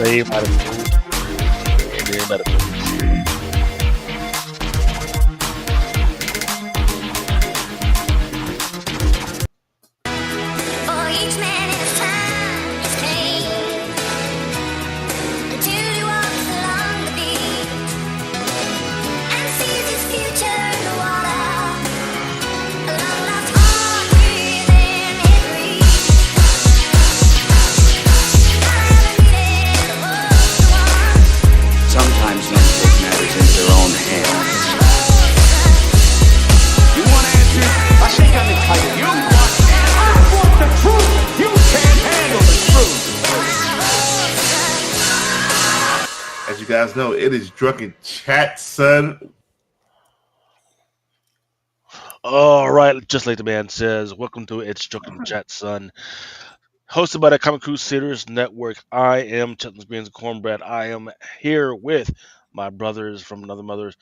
Same attitude. Same attitude. For each man in his time, his pain, until he walks along the beach and sees his future in the water, a long lost heart within his reach. I haven't needed a world to want, Sometimes men take matters into their own so I hands. hold You want answers? I think I'm entitled. You want answers? I want the truth. You can't handle the truth. As you guys know, it is Drunken Chat, son. All right, just like the man says, welcome to It's Joking Chat, son. Hosted by the Comic Crusaders Network. I am Chetland's Beans and Cornbread. I am here with my brothers from another mother,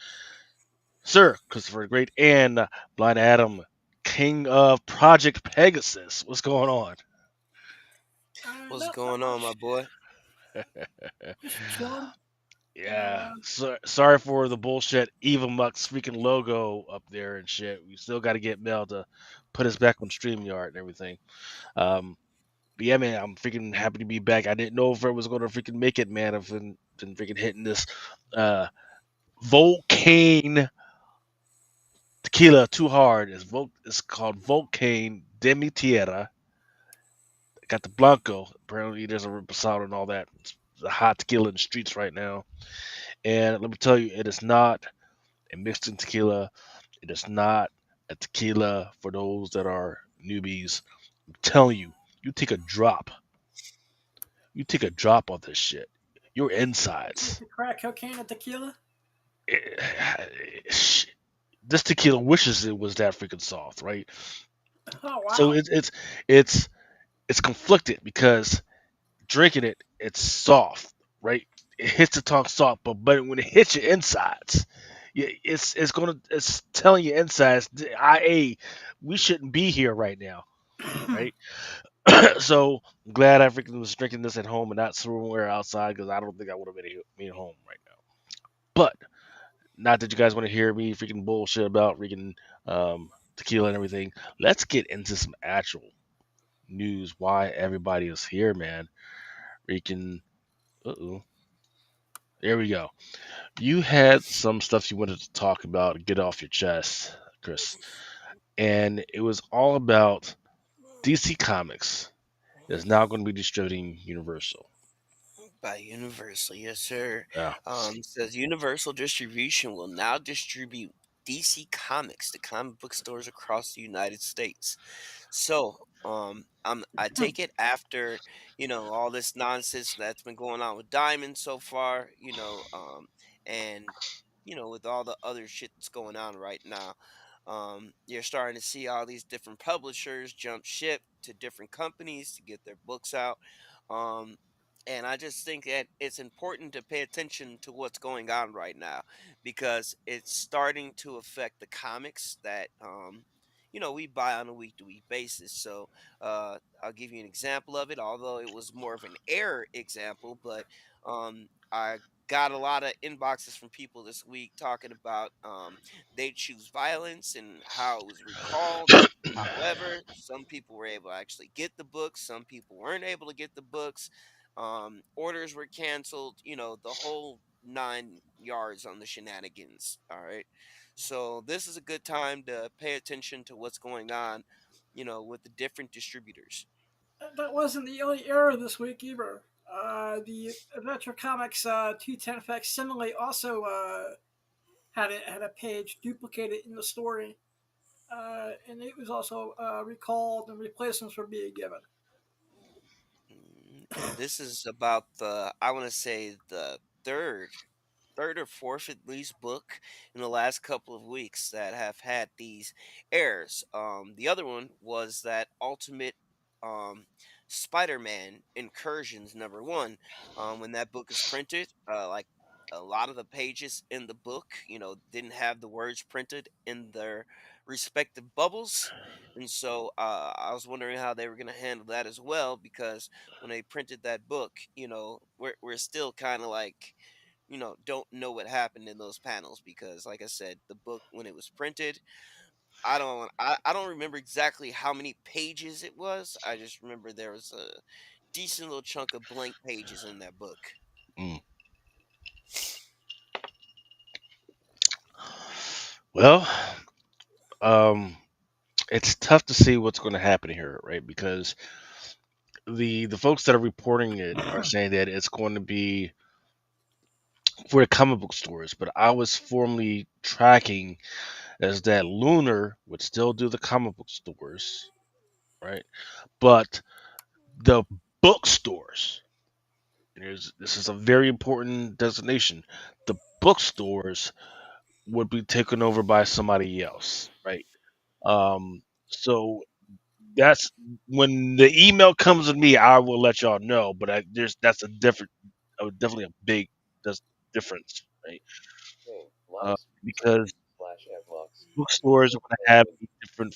Sir Christopher the Great and Blind Adam, King of Project Pegasus. What's going on? What's Not going on, my much. boy? Just chilling. Yeah, sorry for the bullshit Eva Muck's freaking logo up there and shit. We still got to get Mel to put us back on StreamYard and everything. Um, but yeah, man, I'm freaking happy to be back. I didn't know if I was going to freaking make it, man. I've been freaking hitting this uh, Volcane tequila too hard. It's called Volcane Demi Tierra. Got the Blanco. Apparently, there's a reposado and all that. It's the hot tequila in the streets right now. And let me tell you, it is not a mixed in tequila. It is not a tequila for those that are newbies. I'm telling you, you take a drop. You take a drop of this shit. Your Like insides. the crack cocaine and tequila. Shit. This tequila wishes it was that freaking soft, right? Oh So wow. it's it's conflicted because drinking it, it's soft, right? It hits the tongue soft, but when it hits your insides, it's telling your insides, we shouldn't be here right now, right? So I'm glad I freaking was drinking this at home and not somewhere outside because I don't think I would have been home right now. But not that you guys want to hear me freaking bullshit about freaking tequila and everything. Let's get into some actual news. Why everybody is here, man? Freaking. Uh oh. There we go. You had some stuff you wanted to talk about, get off your chest, Chris, and it was all about DC Comics is now going to be distributing Universal. By Universal, yes, sir. Yeah. Says Universal Distribution will now distribute DC Comics to comic book stores across the United States. So, I take it after all this nonsense that's been going on with Diamond so far, and with all the other shit that's going on right now. You're starting to see all these different publishers jump ship to different companies to get their books out. Um, and I just think that it's important to pay attention to what's going on right now because it's starting to affect the comics that we buy on a week to week basis. So I'll give you an example of it, although it was more of an error example, but I got a lot of inboxes from people this week talking about they choose violence and how it was recalled. However, some people were able to actually get the books, some people weren't able to get the books. Orders were canceled, the whole 9 yards on the shenanigans. All right. So this is a good time to pay attention to what's going on, with the different distributors. That wasn't the only error this week either. The Adventure Comics 210 facsimile also had a page duplicated in the story, and it was also recalled and replacements were being given. And this is about I want to say the third or fourth at least book in the last couple of weeks that have had these errors. The other one was that Ultimate um, Spider-Man Incursions #1. When that book is printed, like a lot of the pages in the book, didn't have the words printed in their respective bubbles. And so I was wondering how they were going to handle that as well, because when they printed that book, we're still kind of like, don't know what happened in those panels, because like I said, the book when it was printed, I don't remember exactly how many pages it was. I just remember there was a decent little chunk of blank pages in that book. Mm. Well, um, it's tough to see what's going to happen here, right? Because the folks that are reporting it are saying that it's going to be for the comic book stores, but I was formerly tracking as that Lunar would still do the comic book stores, right? But the bookstores, this is a very important designation. The bookstores would be taken over by somebody else, right? So that's when the email comes to me, I will let y'all know. But that's a different, definitely a big that's difference, right? Because bookstores are going to have a different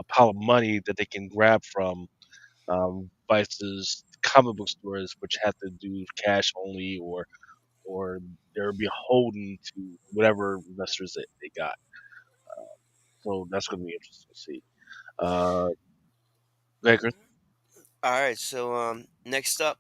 pile of money that they can grab from vices comic book stores, which have to do cash only, or they're beholden to whatever investors they got. So that's going to be interesting to see. Uh, go ahead, Chris. All right, so next up,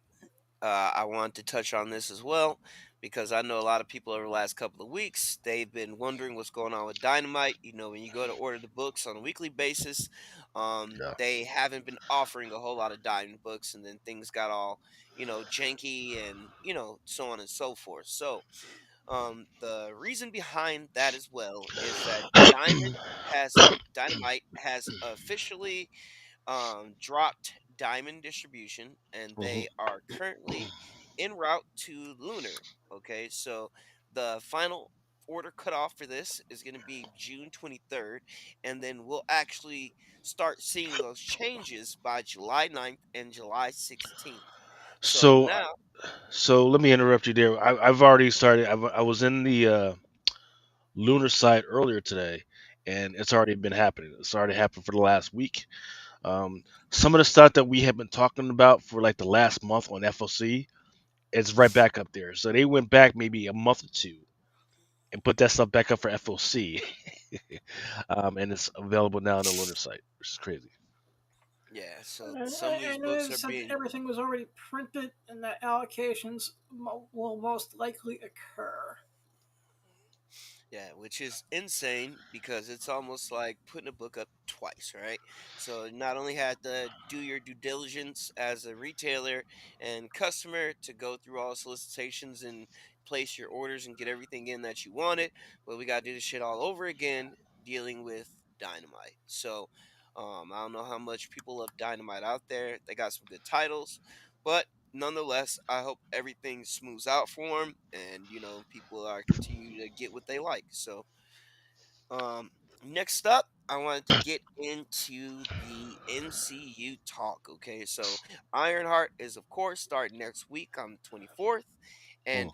I want to touch on this as well, because I know a lot of people over the last couple of weeks, they've been wondering what's going on with Dynamite. When you go to order the books on a weekly basis, Yeah. they haven't been offering a whole lot of Diamond books, and then things got all, janky, and, so on and so forth. So the reason behind that as well is that Dynamite has officially dropped Diamond distribution, and Hmm. they are currently en route to Lunar. Okay, so the final order cutoff for this is going to be June 23rd, and then we'll actually start seeing those changes by July 9th and July 16th. So So, now, so let me interrupt you there. I've already started. I was in the lunar site earlier today, and it's already been happening. It's already happened for the last week. Some of the stuff that we have been talking about for like the last month on FOC is right back up there. So they went back maybe a month or two and put that stuff back up for FOC, and it's available now on the lunar site, which is crazy. yeah, so some of I these know books they are said being. everything was already printed and that allocations will most likely occur. Yeah, which is insane, because it's almost like putting a book up twice, right? So not only had to do your due diligence as a retailer and customer to go through all solicitations and place your orders and get everything in that you wanted, but we got to do this shit all over again dealing with Dynamite. So I don't know how much people love Dynamite out there. They got some good titles, but nonetheless, I hope everything smooths out for them, and people are continue to get what they like. So, um, next up, I wanted to get into the MCU talk. Okay, so Ironheart is of course starting next week on the 24th, Mm.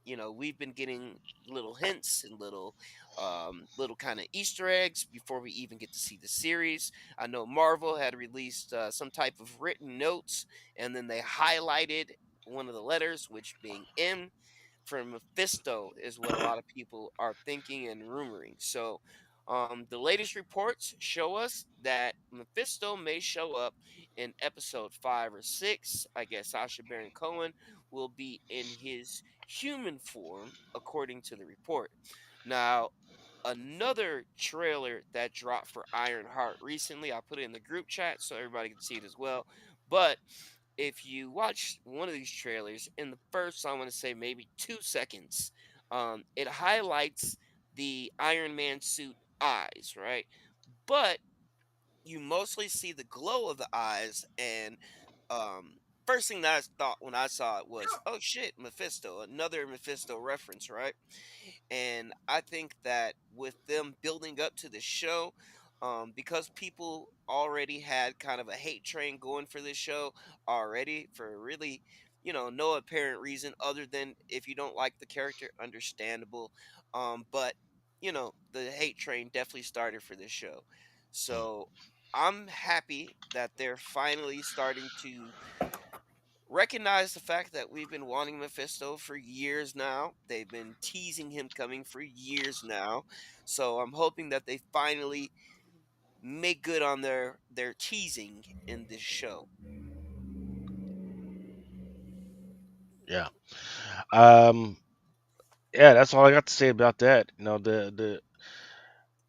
and we've been getting little hints and little kind of Easter eggs before we even get to see the series. I know Marvel had released some type of written notes, and then they highlighted one of the letters, which being M from Mephisto, is what a lot of people are thinking and rumoring. So, the latest reports show us that Mephisto may show up in episode 5 or 6. I guess Sacha Baron Cohen will be in his human form, according to the report. Now, another trailer that dropped for Ironheart recently, I put it in the group chat so everybody can see it as well. But if you watch one of these trailers, in the first, I want to say maybe 2 seconds, it highlights the Iron Man suit eyes, right? But you mostly see the glow of the eyes, and um, first thing that I thought when I saw it was, oh shit, Mephisto, another Mephisto reference, right? And I think that with them building up to the show, because people already had kind of a hate train going for this show already, for really, no apparent reason other than if you don't like the character, understandable. But the hate train definitely started for this show. So I'm happy that they're finally starting to recognize the fact that we've been wanting Mephisto for years now. They've been teasing him coming for years now. So I'm hoping that they finally make good on their teasing in this show. Yeah. Um. Yeah, that's all I got to say about that.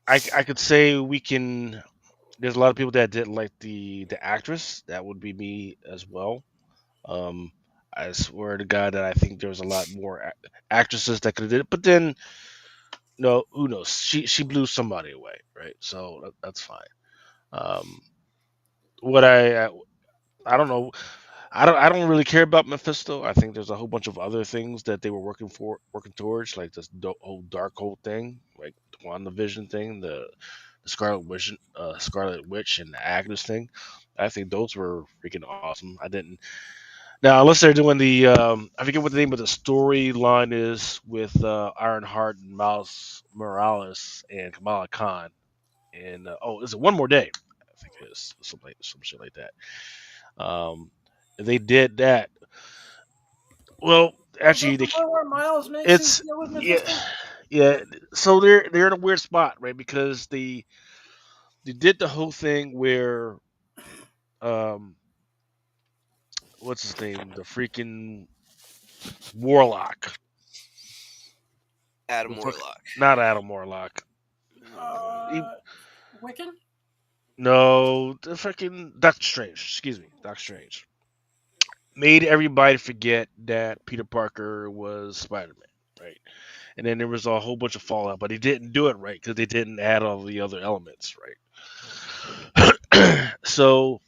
I could say we can. There's a lot of people that didn't like the actress. That would be me as well. Um, I swear to God that I think there was a lot more actresses that could have did it. But then, no, who knows? She blew somebody away, right? So that's fine. Um, what I don't know. I don't really care about Mephisto. I think there's a whole bunch of other things that they were working towards, like this whole dark whole thing, like the WandaVision thing, the Scarlet Witch, and the Agnes thing. I think those were freaking awesome. I didn't now unless they're doing I forget what the name of the storyline is with Ironheart and Miles Morales and Kamala Khan and is it One More Day? I think it is some shit like that. Um, they did that. Well, Is this actually, the one where Miles makes his it's deal with yeah, Mephisto? yeah. So they're in a weird spot, right? Because they did the whole thing where um, what's his name? The freaking Warlock. The Adam fuck, Warlock. not Adam Warlock. He, Uh, Wiccan? no, the fucking Doctor Strange. Excuse me, Doctor Strange made everybody forget that Peter Parker was Spider Man, right? And then there was a whole bunch of fallout, but he didn't do it right because they didn't add all the other elements, right? So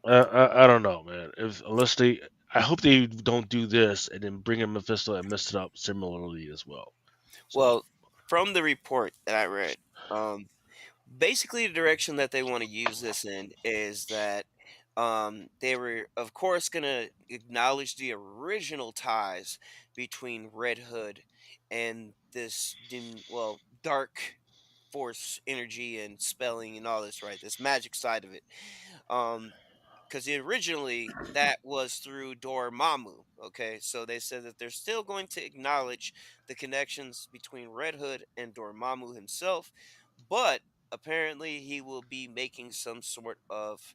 I don't know, man. If unless they, I hope they don't do this and then bring in Mephisto and mess it up similarly as well. So Well, from the report that I read, um, basically the direction that they want to use this in is that they were of course going to acknowledge the original ties between Red Hood and this dark force energy and spelling and all this, right, this magic side of it. um because originally that was through Dormammu. Okay, so they said that they're still going to acknowledge the connections between Red Hood and Dormammu himself, but apparently he will be making some sort of,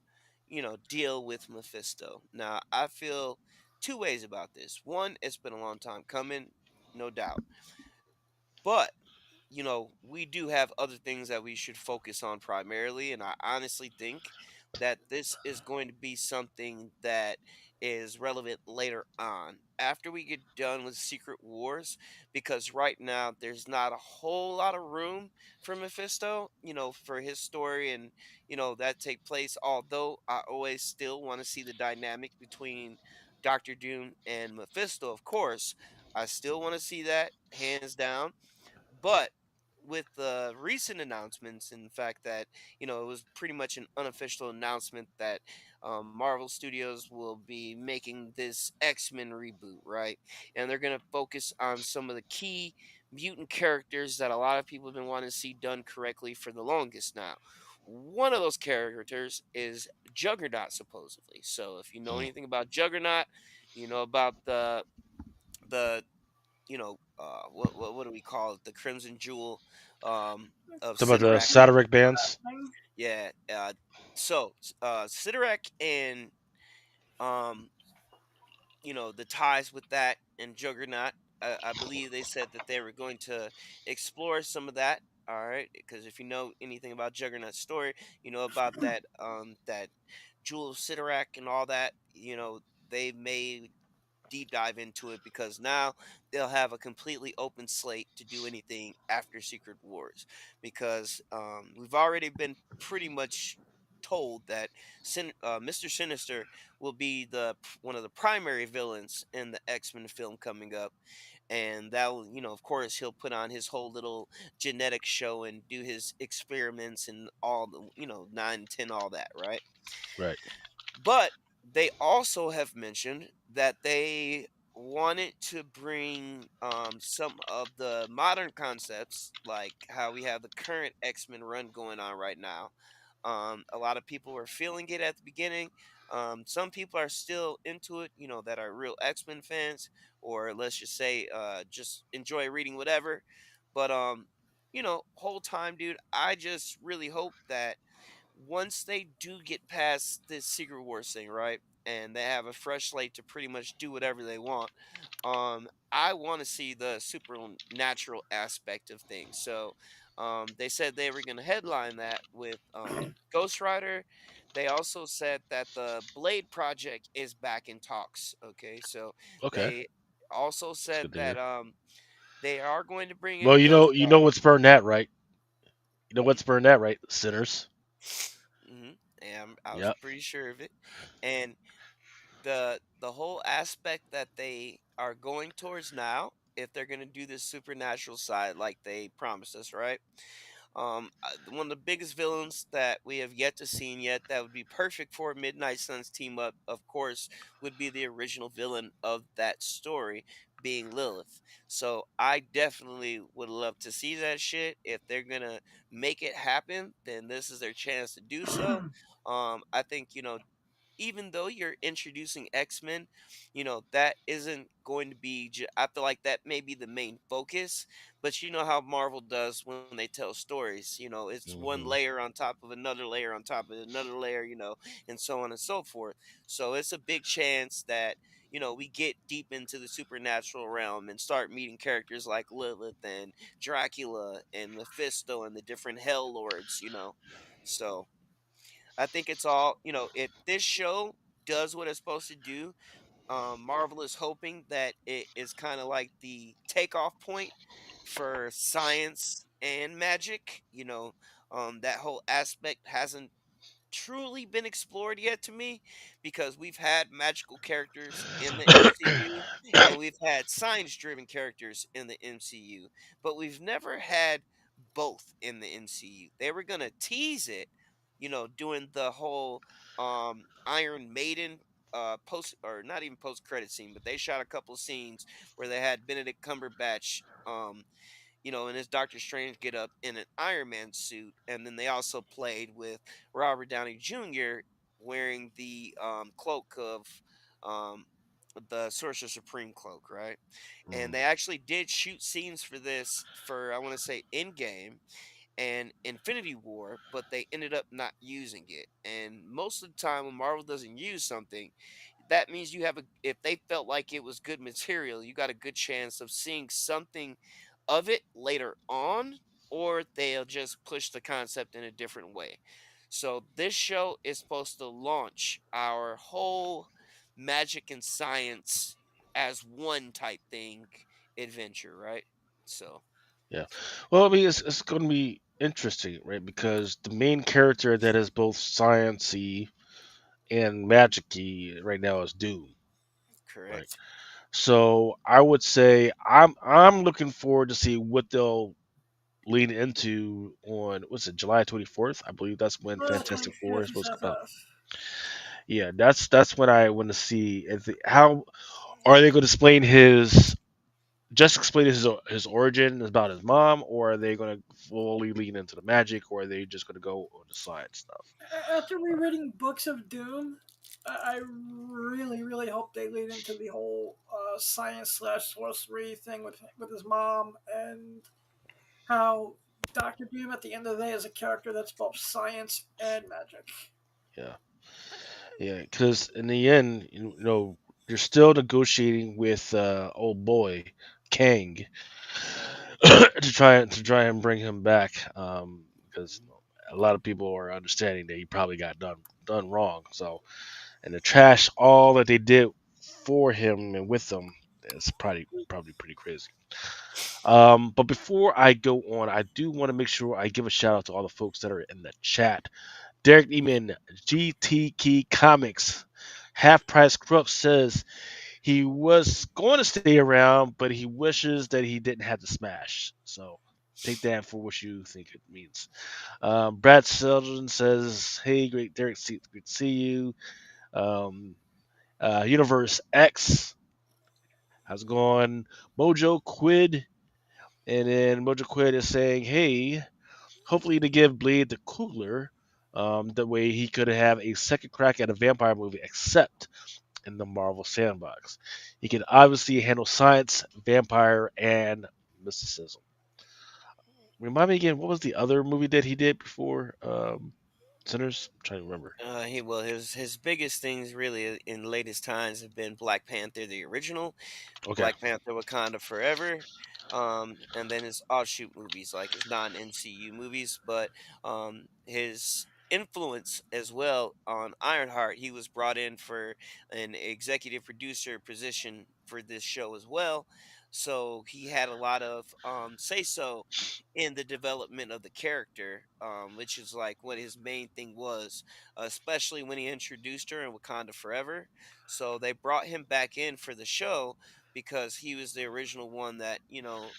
deal with Mephisto. Now, I feel two ways about this. One, it's been a long time coming, no doubt, but we do have other things that we should focus on primarily. And I honestly think that this is going to be something that is relevant later on after we get done with Secret Wars, because right now there's not a whole lot of room for Mephisto, for his story and, that take place. Although I always still want to see the dynamic between Doctor Doom and Mephisto, of course. I still want to see that hands down, but with the recent announcements, and the fact that it was pretty much an unofficial announcement that Marvel Studios will be making this X-Men reboot, right? And they're gonna focus on some of the key mutant characters that a lot of people have been wanting to see done correctly for the longest now. One of those characters is Juggernaut, supposedly. So if you know mm. anything about Juggernaut, you know about the what do we call it? The Crimson Jewel of talking about the Sidorak. Satiric bands. Thing? Yeah. Sidorak and um, the ties with that and Juggernaut. I believe they said that they were going to explore some of that. All right, because if you know anything about Juggernaut's story, you know about that Jewel of Sidorak and all that. They made deep dive into it because now they'll have a completely open slate to do anything after Secret Wars, because we've already been pretty much told that Mr. Sinister will be one of the primary villains in the X-Men film coming up, and that will, of course, he'll put on his whole little genetic show and do his experiments and all the, 9 10 all that, right? Right. But they also have mentioned that they wanted to bring some of the modern concepts, like how we have the current X-Men run going on right now. A lot of people were feeling it at the beginning. Some people are still into it, that are real X-Men fans, or let's just say, just enjoy reading whatever. But whole time, dude, I just really hope that once they do get past this Secret Wars thing, right, and they have a fresh slate to pretty much do whatever they want, I want to see the supernatural aspect of things. So, they said they were going to headline that with Ghost Rider. They also said that the Blade project is back in talks. Okay, so Okay, they also that's said good to that hear. they are going to bring Well, in Ghost you know Rider. what's burned that, right? You know Hmm. what's burned that, right? Sinners. Hmm. And I was Yep. pretty sure of it. And the whole aspect that they are going towards now, if they're going to do this supernatural side like they promised us, right? One of the biggest villains that we have yet to see yet that would be perfect for a Midnight Suns team up, of course, would be the original villain of that story, being Lilith. So I definitely would love to see that shit. If they're gonna make it happen, then this is their chance to do so. I think, even though you're introducing X-Men, that isn't going to be I feel like that may be the main focus, but you know how Marvel does when they tell stories, it's one Hmm. layer on top of another layer on top of another layer, and so on and so forth. So it's a big chance that we get deep into the supernatural realm and start meeting characters like Lilith and Dracula and Mephisto and the different Hell Lords, So I think it's all, if this show does what it's supposed to do, Marvel is hoping that it is kind of like the takeoff point for science and magic. That whole aspect hasn't truly been explored yet to me, because we've had magical characters in the MCU and we've had science driven characters in the MCU, but we've never had both in the MCU. They were going to tease it, doing the whole Iron Maiden post, or not even post credit scene, but they shot a couple scenes where they had Benedict Cumberbatch in his Doctor Strange get up in an Iron Man suit, and then they also played with Robert Downey Jr. wearing the cloak of um, the Sorcerer Supreme cloak, right? And Hmm. they actually did shoot scenes for this for, I want to say, Endgame and Infinity War, but they ended up not using it. And most of the time, when Marvel doesn't use something, that means you have a. If they felt like it was good material, you got a good chance of seeing something of it later on, or they'll just push the concept in a different way. So this show is supposed to launch our whole magic and science as one type thing adventure, right? So Yeah. Well, I mean, it's going to be interesting, right? Because the main character that is both sciency and magicy right now is Doom, right? correct. So I would say I'm looking forward to see what they'll lean into on what's it, July 24th? I believe that's when July Fantastic Four 25th is is supposed to come out. FF. Yeah, that's what I want to see. How are they going to explain his just explain his origin about his mom, or are they going to fully lean into the magic, or are they just going to go on the science stuff? After rereading Books of Doom, I really, really hope they lead into the whole science slash sorcery thing with his mom, and how Doctor Doom at the end of the day is a character that's both science and magic. Yeah, yeah, because in the end, you're still negotiating with old boy Kang to try and bring him back, because a lot of people are understanding that he probably got done wrong. So, and to trash all that they did for him and with him, it's probably pretty crazy. But before I go on, I do want to make sure I give a shout out to all the folks that are in the chat. Derek Eman, GT Key Comics, Half Price Corrupt says he was going to stay around, but he wishes that he didn't have to smash. So take that for what you think it means. Brad Seldon says, "Hey, great Derek, great to see you." Um, Universe X How's it going? Mojo Quid. And then Mojo Quid is saying, hey, hopefully to give Blade the cooler. That way he could have a second crack at a vampire movie, except in the Marvel sandbox. He can obviously handle science, vampire, and mysticism. Remind me again, what was the other movie that he did before Sinners? I'm trying to remember. His biggest things really in latest times have been Black Panther the original, Okay. Black Panther: Wakanda Forever, and then his offshoot movies like his non-MCU movies, but his influence as well on Ironheart. He was brought in for an executive producer position for this show as well, so he had a lot of say so in the development of the character, which is like what his main thing was, especially when he introduced her in Wakanda Forever. So they brought him back in for the show because he was the original one that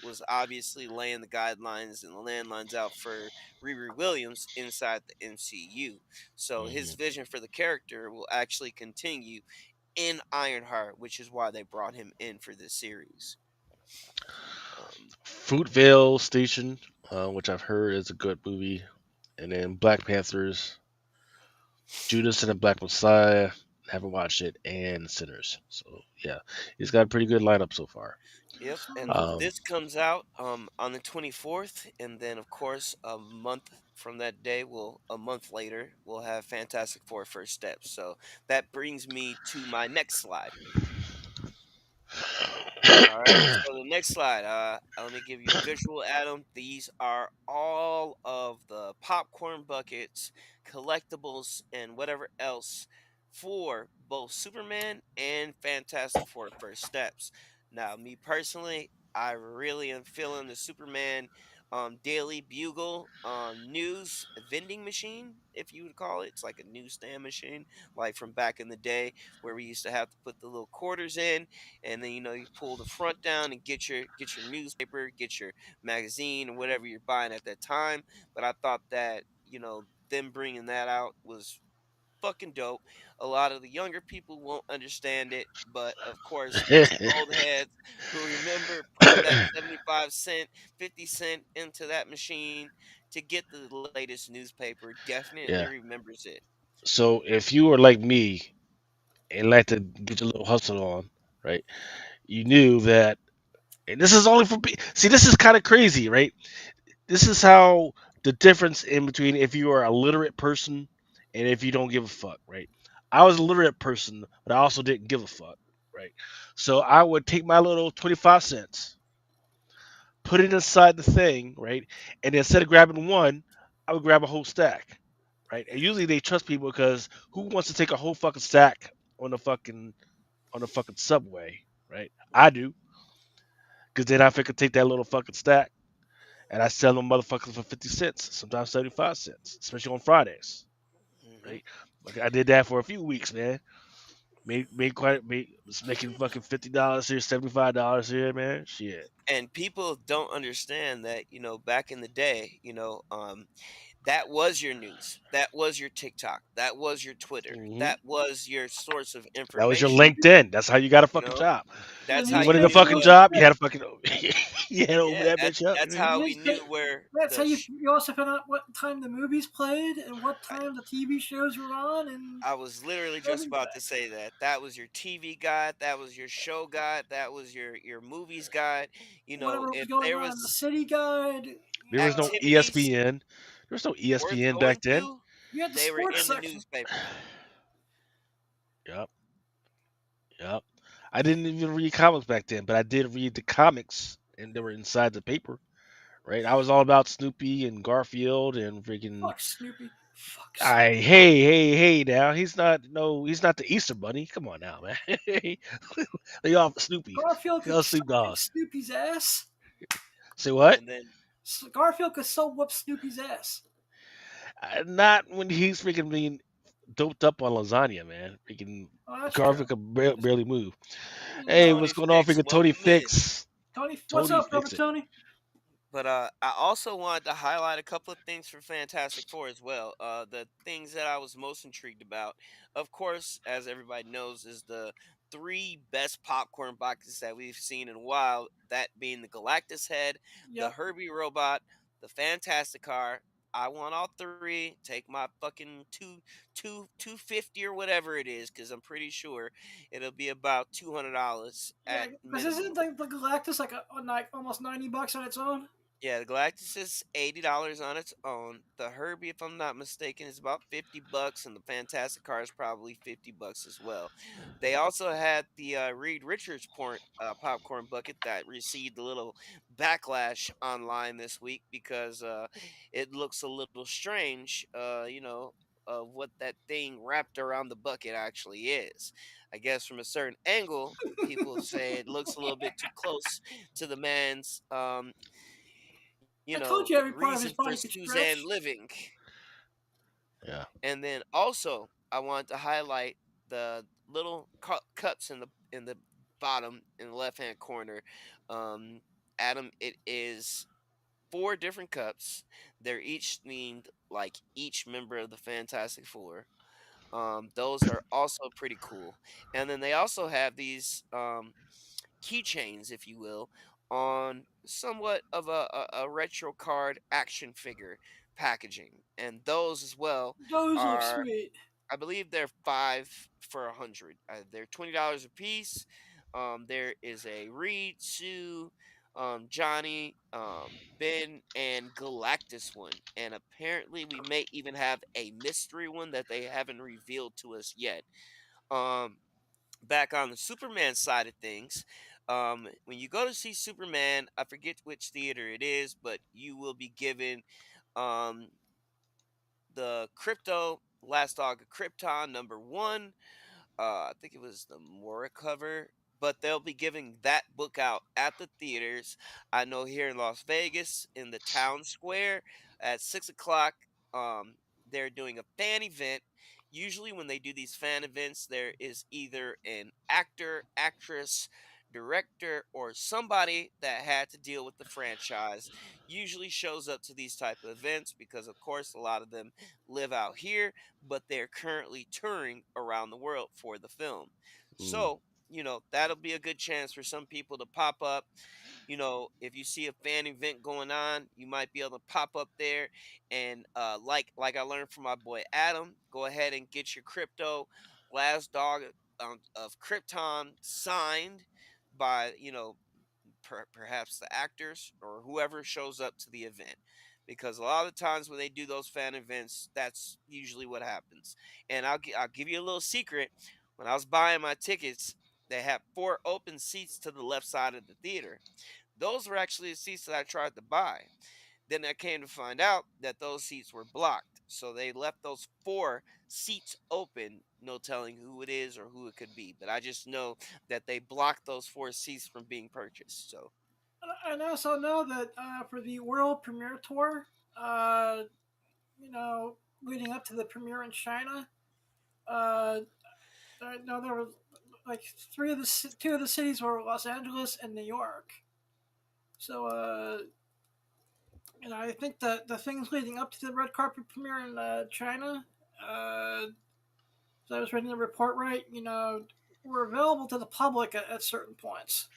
was obviously laying the guidelines and the landlines out for Riri Williams inside the MCU. So his Hmm. vision for the character will actually continue in Ironheart, which is why they brought him in for this series. Um, Fruitvale Station, which I've heard is a good movie. And then Black Panthers, Judas and the Black Messiah. Haven't watched it, and Sinners. So yeah, he's got a pretty good lineup so far. Yep, Sounds and Um, this comes out on the 24th, and then of course a month from that day, a month later, we'll have Fantastic Four First Steps. So that brings me to my next slide. All right, so the next slide, let me give you a visual, Adam. These are all of the popcorn buckets, collectibles, and whatever else for both Superman and Fantastic Four First Steps. Now, me personally, I really am feeling the Superman Daily Bugle news vending machine, if you would call it. It's like a newsstand machine, like from back in the day where we used to have to put the little quarters in, and then you pull the front down and get your newspaper, get your magazine or whatever you're buying at that time. But I thought that them bringing that out was fucking dope. A lot of the younger people won't understand it, but of course us old heads who remember putting that 75 cent, 50 cent into that machine to get the latest newspaper definitely yeah. remembers it. So if you were like me and like to get your little hustle on, right? You knew that, and this is only for see. This is kind of crazy, right? This is how the difference in between if you are a literate person and if you don't give a fuck, right? I was a literate person, but I also didn't give a fuck, right? So I would take my little 25 cents, put it inside the thing, right? And instead of grabbing one, I would grab a whole stack, right? And usually they trust people because who wants to take a whole fucking stack on the fucking subway, right? I do, because then I could take that little fucking stack and I sell them motherfuckers for 50 cents, sometimes 75 cents, especially on Fridays, Hmm. right? Like I did that for a few weeks, man. Was making fucking $50 here, $75 here, man. Shit. And people don't understand that back in the day, that was your news, that was your TikTok, that was your Twitter, Hmm. that was your source of That was your information. LinkedIn. That's how you got a you fucking know job. the that's how You you wanted a knew fucking newspaper. what. job, you Yeah, had a fucking you had to open Yeah, that that's bitch up. that's Man. how the we newspaper. knew where That's how the you also found out what time the movies played and what time the TV shows were on and I was literally just everything. about to say that. That was your TV guide, that was your show guide, that was your movies guide. Whatever was If going there on in the was city guide. There was no activities ESPN. There was no worth ESPN back going then. to, You had the they were sports in the section. newspapers. Yep, yep. I didn't even read comics back then, but I did read the comics, and they were inside the paper, right? I was all about Snoopy and Garfield and freaking. Fuck Snoopy. Fuck I Snoopy. hey now he's not the Easter Bunny. Come on now, man. They all Snoopy. Garfield They could all so Snoop kick Dogg. Snoopy's ass. Say what? And then Garfield could so whoop Snoopy's ass. Not when he's freaking being doped up on lasagna, man. Freaking Oh, that's Garfield true. could barely move. Hey, Tony what's going on? Fix, Freaking Tony welcome in. Fix. Tony, what's Tony up, Rubber Fix it. Tony? But I also wanted to highlight a couple of things for Fantastic Four as well. The things that I was most intrigued about, of course, as everybody knows, is the three best popcorn boxes that we've seen in a while. That being the Galactus head, the Yep. Herbie robot, the Fantastic Car. I want all three. Take my fucking 250 or whatever it is, because I'm pretty sure it'll be about $200 Yeah, at because isn't minimum. the Galactus like like almost $90 on its own? Yeah, the Galactus is $80 on its own. The Herbie, if I'm not mistaken, is about $50, and the Fantastic Car is probably $50 as well. They also had the Reed Richards popcorn bucket that received a little backlash online this week because it looks a little strange. Of what that thing wrapped around the bucket actually is. I guess from a certain angle, people say it looks a little bit too close to the man's I told you every part of his reason for body could Suzanne stretch. living. Yeah. And then also, I want to highlight the little cups in the bottom in the left hand corner. Um, Adam, it is four different cups. They're each themed like each member of the Fantastic Four. Those are also pretty cool. And then they also have these keychains, if you will, on somewhat of a retro card action figure packaging. And those as well Those look are, sweet. I believe they're 5 for $100. They're $20 a piece. There is a Reed, Sue, Johnny, Ben, and Galactus one. And apparently, we may even have a mystery one that they haven't revealed to us yet. Um, Back on the Superman side of things, when you go to see Superman, I forget which theater it is, but you will be given um, the Crypto Last Dog of Krypton #1. I think it was the Mora cover, but they'll be giving that book out at the theaters. I know here in Las Vegas, in the town square, at 6 o'clock, they're doing a fan event. Usually, when they do these fan events, there is either an actor, actress, director, or somebody that had to deal with the franchise. Usually shows up to these type of events because, of course, a lot of them live out here, but they're currently touring around the world for the film. Mm. So, that'll be a good chance for some people to pop up. If you see a fan event going on, you might be able to pop up there and like I learned from my boy Adam, go ahead and get your crypto last dog of Krypton signed by, perhaps the actors or whoever shows up to the event, because a lot of the times when they do those fan events, that's usually what happens. And I'll give you a little secret. When I was buying my tickets, they had four open seats to the left side of the theater. Those were actually the seats that I tried to buy. Then I came to find out that those seats were blocked, so they left those four seats open, no telling who it is or who it could be, but I just know that they blocked those four seats from being purchased. So And I also know that for the world premiere tour, uh, leading up to the premiere in China, uh, I know there was like two of the cities were Los Angeles and New York. So I think the things leading up to the red carpet premiere in China, so I was reading the report right, were available to the public at certain points.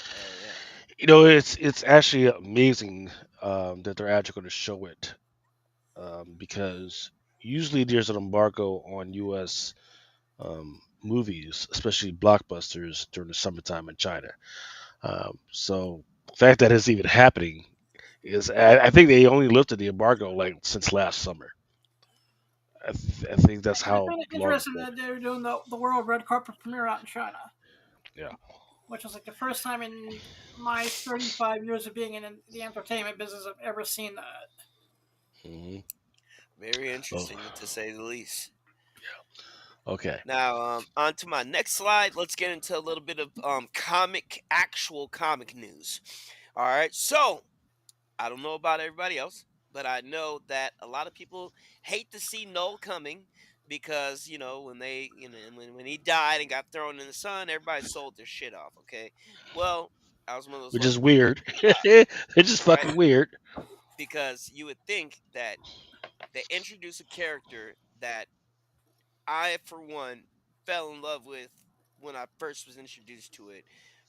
hell yeah. It's actually amazing that they're actually going to show it because usually there's an embargo on U.S. Movies, especially blockbusters during the summertime in China. So the fact that it's even happening is, I think they only lifted the embargo like since last summer. I think that's And I how find it long it's interesting been. that they're doing the world red carpet premiere out in China, Yeah. which was like the first time in my 35 years of being in the entertainment business I've ever seen that. Hmm. Very Oh, interesting to say the least. okay. Now, on to my next slide. Let's get into a little bit of actual comic news. All right, so I don't know about everybody else, but I know that a lot of people hate to see Noel coming because when when he died and got thrown in the sun, everybody sold their shit off. Okay, well, I was one of those Which is lucky people, weird. It's just right? fucking weird. Because you would think that they introduce a character that I, for one, fell in love with when I first was introduced to it.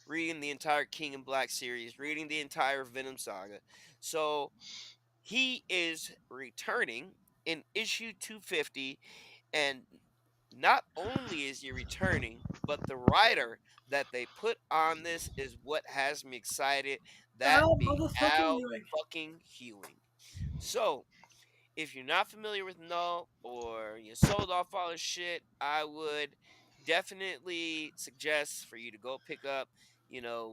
Reading the entire King and Black series, reading the entire Venom saga. So he is returning in issue 250, and not only is he returning, but the writer that they put on this is what has me excited. That Al being motherfucking Al Ewing. fucking Hewing. So if you're not familiar with Null or you sold off all this shit, I would definitely suggest for you to go pick up,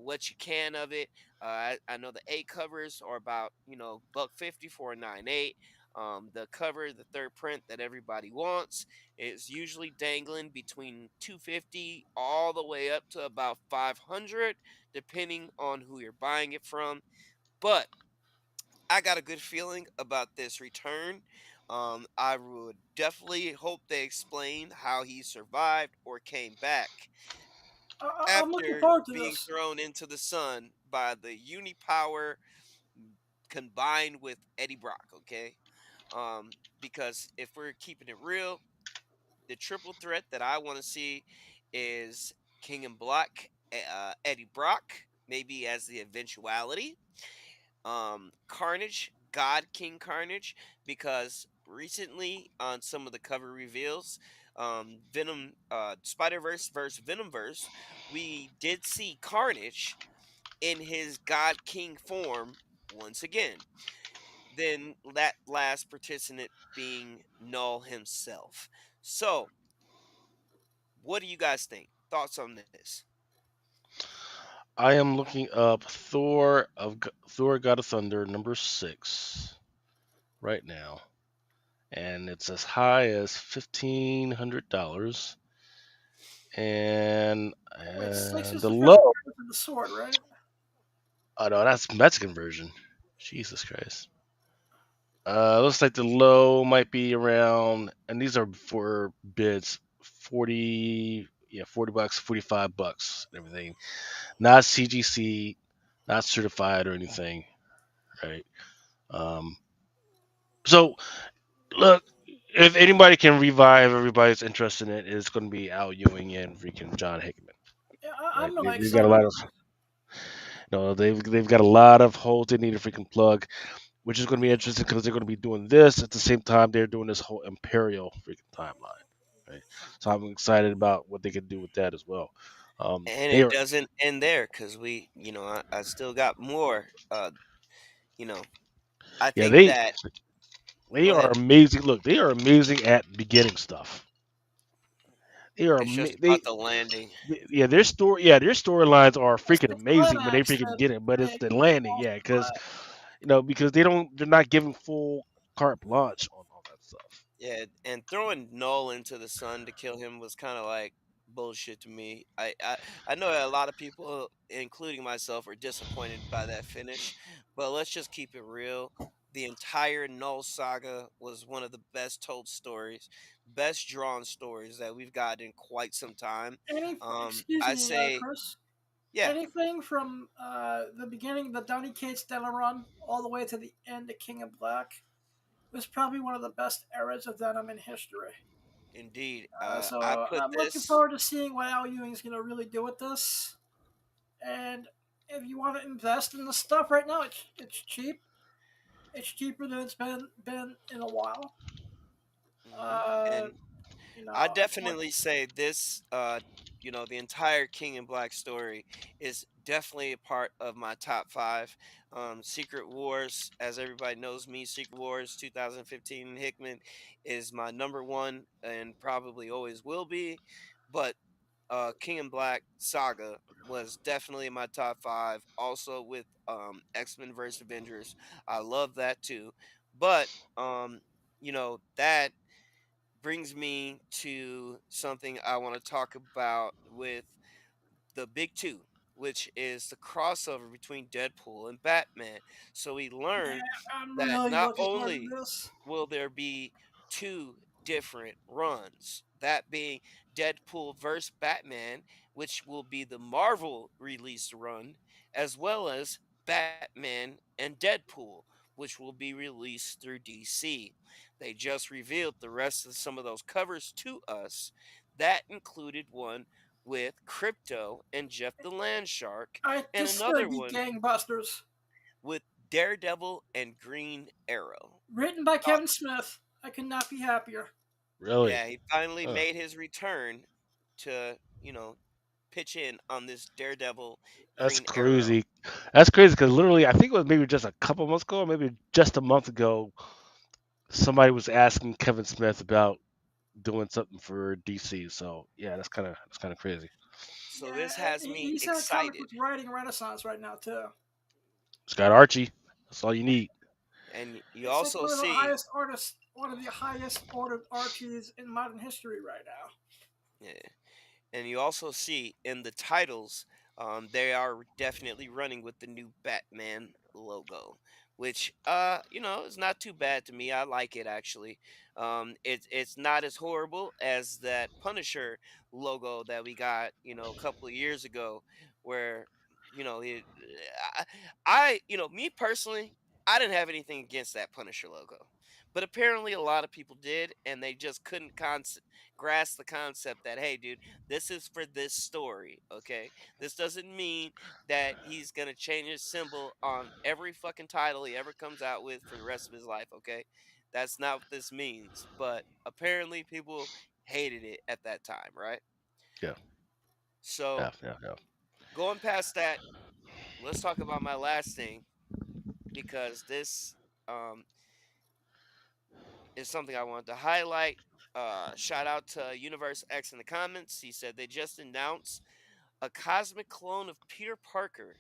what you can of it. I know the A covers are about, $150 for a 9.8. The cover, the third print that everybody wants, is usually dangling between 250 all the way up to about 500, depending on who you're buying it from. But I got a good feeling about this return. I would definitely hope they explain how he survived or came back I'm looking after forward to being this. thrown into the sun by the Unipower combined with Eddie Brock. Okay, because if we're keeping it real, the triple threat that I want to see is King and Black, Eddie Brock, maybe as the eventuality, Carnage, God King Carnage, because recently on some of the cover reveals, Venom, Spider Verse versus Venomverse, we did see Carnage in his God King form once again. Then that last participant being Null himself. So, what do you guys think? Thoughts on this? I am looking up Thor God of Thunder number 6 right now, and it's as high as $1,500, and Wait, six is the the first low. appearance of the sword, right? Oh no, that's Mexican version. Jesus Christ. Looks like the low might be around, and these are for bids 40, yeah, $40, $45, and everything. Not CGC, not certified or anything, right? Um, so look, if anybody can revive everybody's interest in it, it's going to be Al Ewing and freaking John Hickman, Yeah, right? I'm They, really they've got a excited lot about of, no, they've got a lot of holes they need to freaking plug, which is going to be interesting because they're going to be doing this at the same time they're doing this whole Imperial freaking timeline, right? So I'm excited about what they can do with that as well. And They it are, doesn't end there because I still got more. You know, I yeah, think that. they Go are ahead. amazing. Look, they are amazing at beginning stuff. They are, It's just they, about the landing. yeah, their storylines are this. freaking It's amazing when they climax freaking that get it, but it's makes the me landing, fall yeah, because flat. because they're not giving full carte blanche on all that stuff. Yeah, and throwing Null into the sun to kill him was kind of like bullshit to me. I know that a lot of people, including myself, are disappointed by that finish, but let's just keep it real. The entire Null saga was one of the best told stories, best drawn stories that we've gotten in quite some time. Excuse I me, say, Chris. yeah, Anything from the beginning, the Donny Cates Stella run, all the way to the end of King of Black was probably one of the best eras of Venom in history. indeed. I So put I'm looking this. forward to seeing what Al Ewing's going to really do with this. And if you want to invest in the stuff right now, it's cheap. It's cheaper than it's been in a while. Uh, And you know, I I thought, definitely say this, the entire King and Black story is definitely a part of my top five. Secret Wars, as everybody knows me, Secret Wars 2015 Hickman is my number one and probably always will be. But King and Black Saga was definitely in my top five. Also with X-Men vs. Avengers, I love that too. But that brings me to something I want to talk about with the big two, which is the crossover between Deadpool and Batman. So we yeah, learned I'm that really not looking forward to only this. will there be two different runs, that being Deadpool versus Batman, which will be the Marvel release run, as well as Batman and Deadpool, which will be released through DC. They just revealed the rest of some of those covers to us. that included one with Crypto and Jeff the Land Shark, and This is gonna another be one gangbusters. with Daredevil and Green Arrow. Written by Uh, Kevin Smith. I could not be happier. Really? yeah, he finally Huh. made his return to, pitch in on this Daredevil That's Green Arrow. crazy. That's crazy because literally, I think it was maybe just a couple months ago, or maybe just a month ago, somebody was asking Kevin Smith about doing something for DC. So yeah, that's kind of crazy. So Yeah, this has me he's had a comic book excited. writing renaissance right now too. It's got Archie. That's all you need. And you It's like also see, one of the highest ordered archies in modern history right now. yeah, and you also see in the titles, they are definitely running with the new Batman logo, which is not too bad to me. I like it actually. It's not as horrible as that Punisher logo that we got, a couple of years ago, where it, me personally, I didn't have anything against that Punisher logo. But apparently, a lot of people did, and they just couldn't grasp the concept that, hey, dude, this is for this story, okay? This doesn't mean that he's gonna change his symbol on every fucking title he ever comes out with for the rest of his life, okay? That's not what this means. But apparently people hated it at that time, right? Yeah, So yeah. going past that, let's talk about my last thing because this um is something I wanted to highlight. Shout out to Universe X in the comments. He said they just announced a cosmic clone of Peter Parker.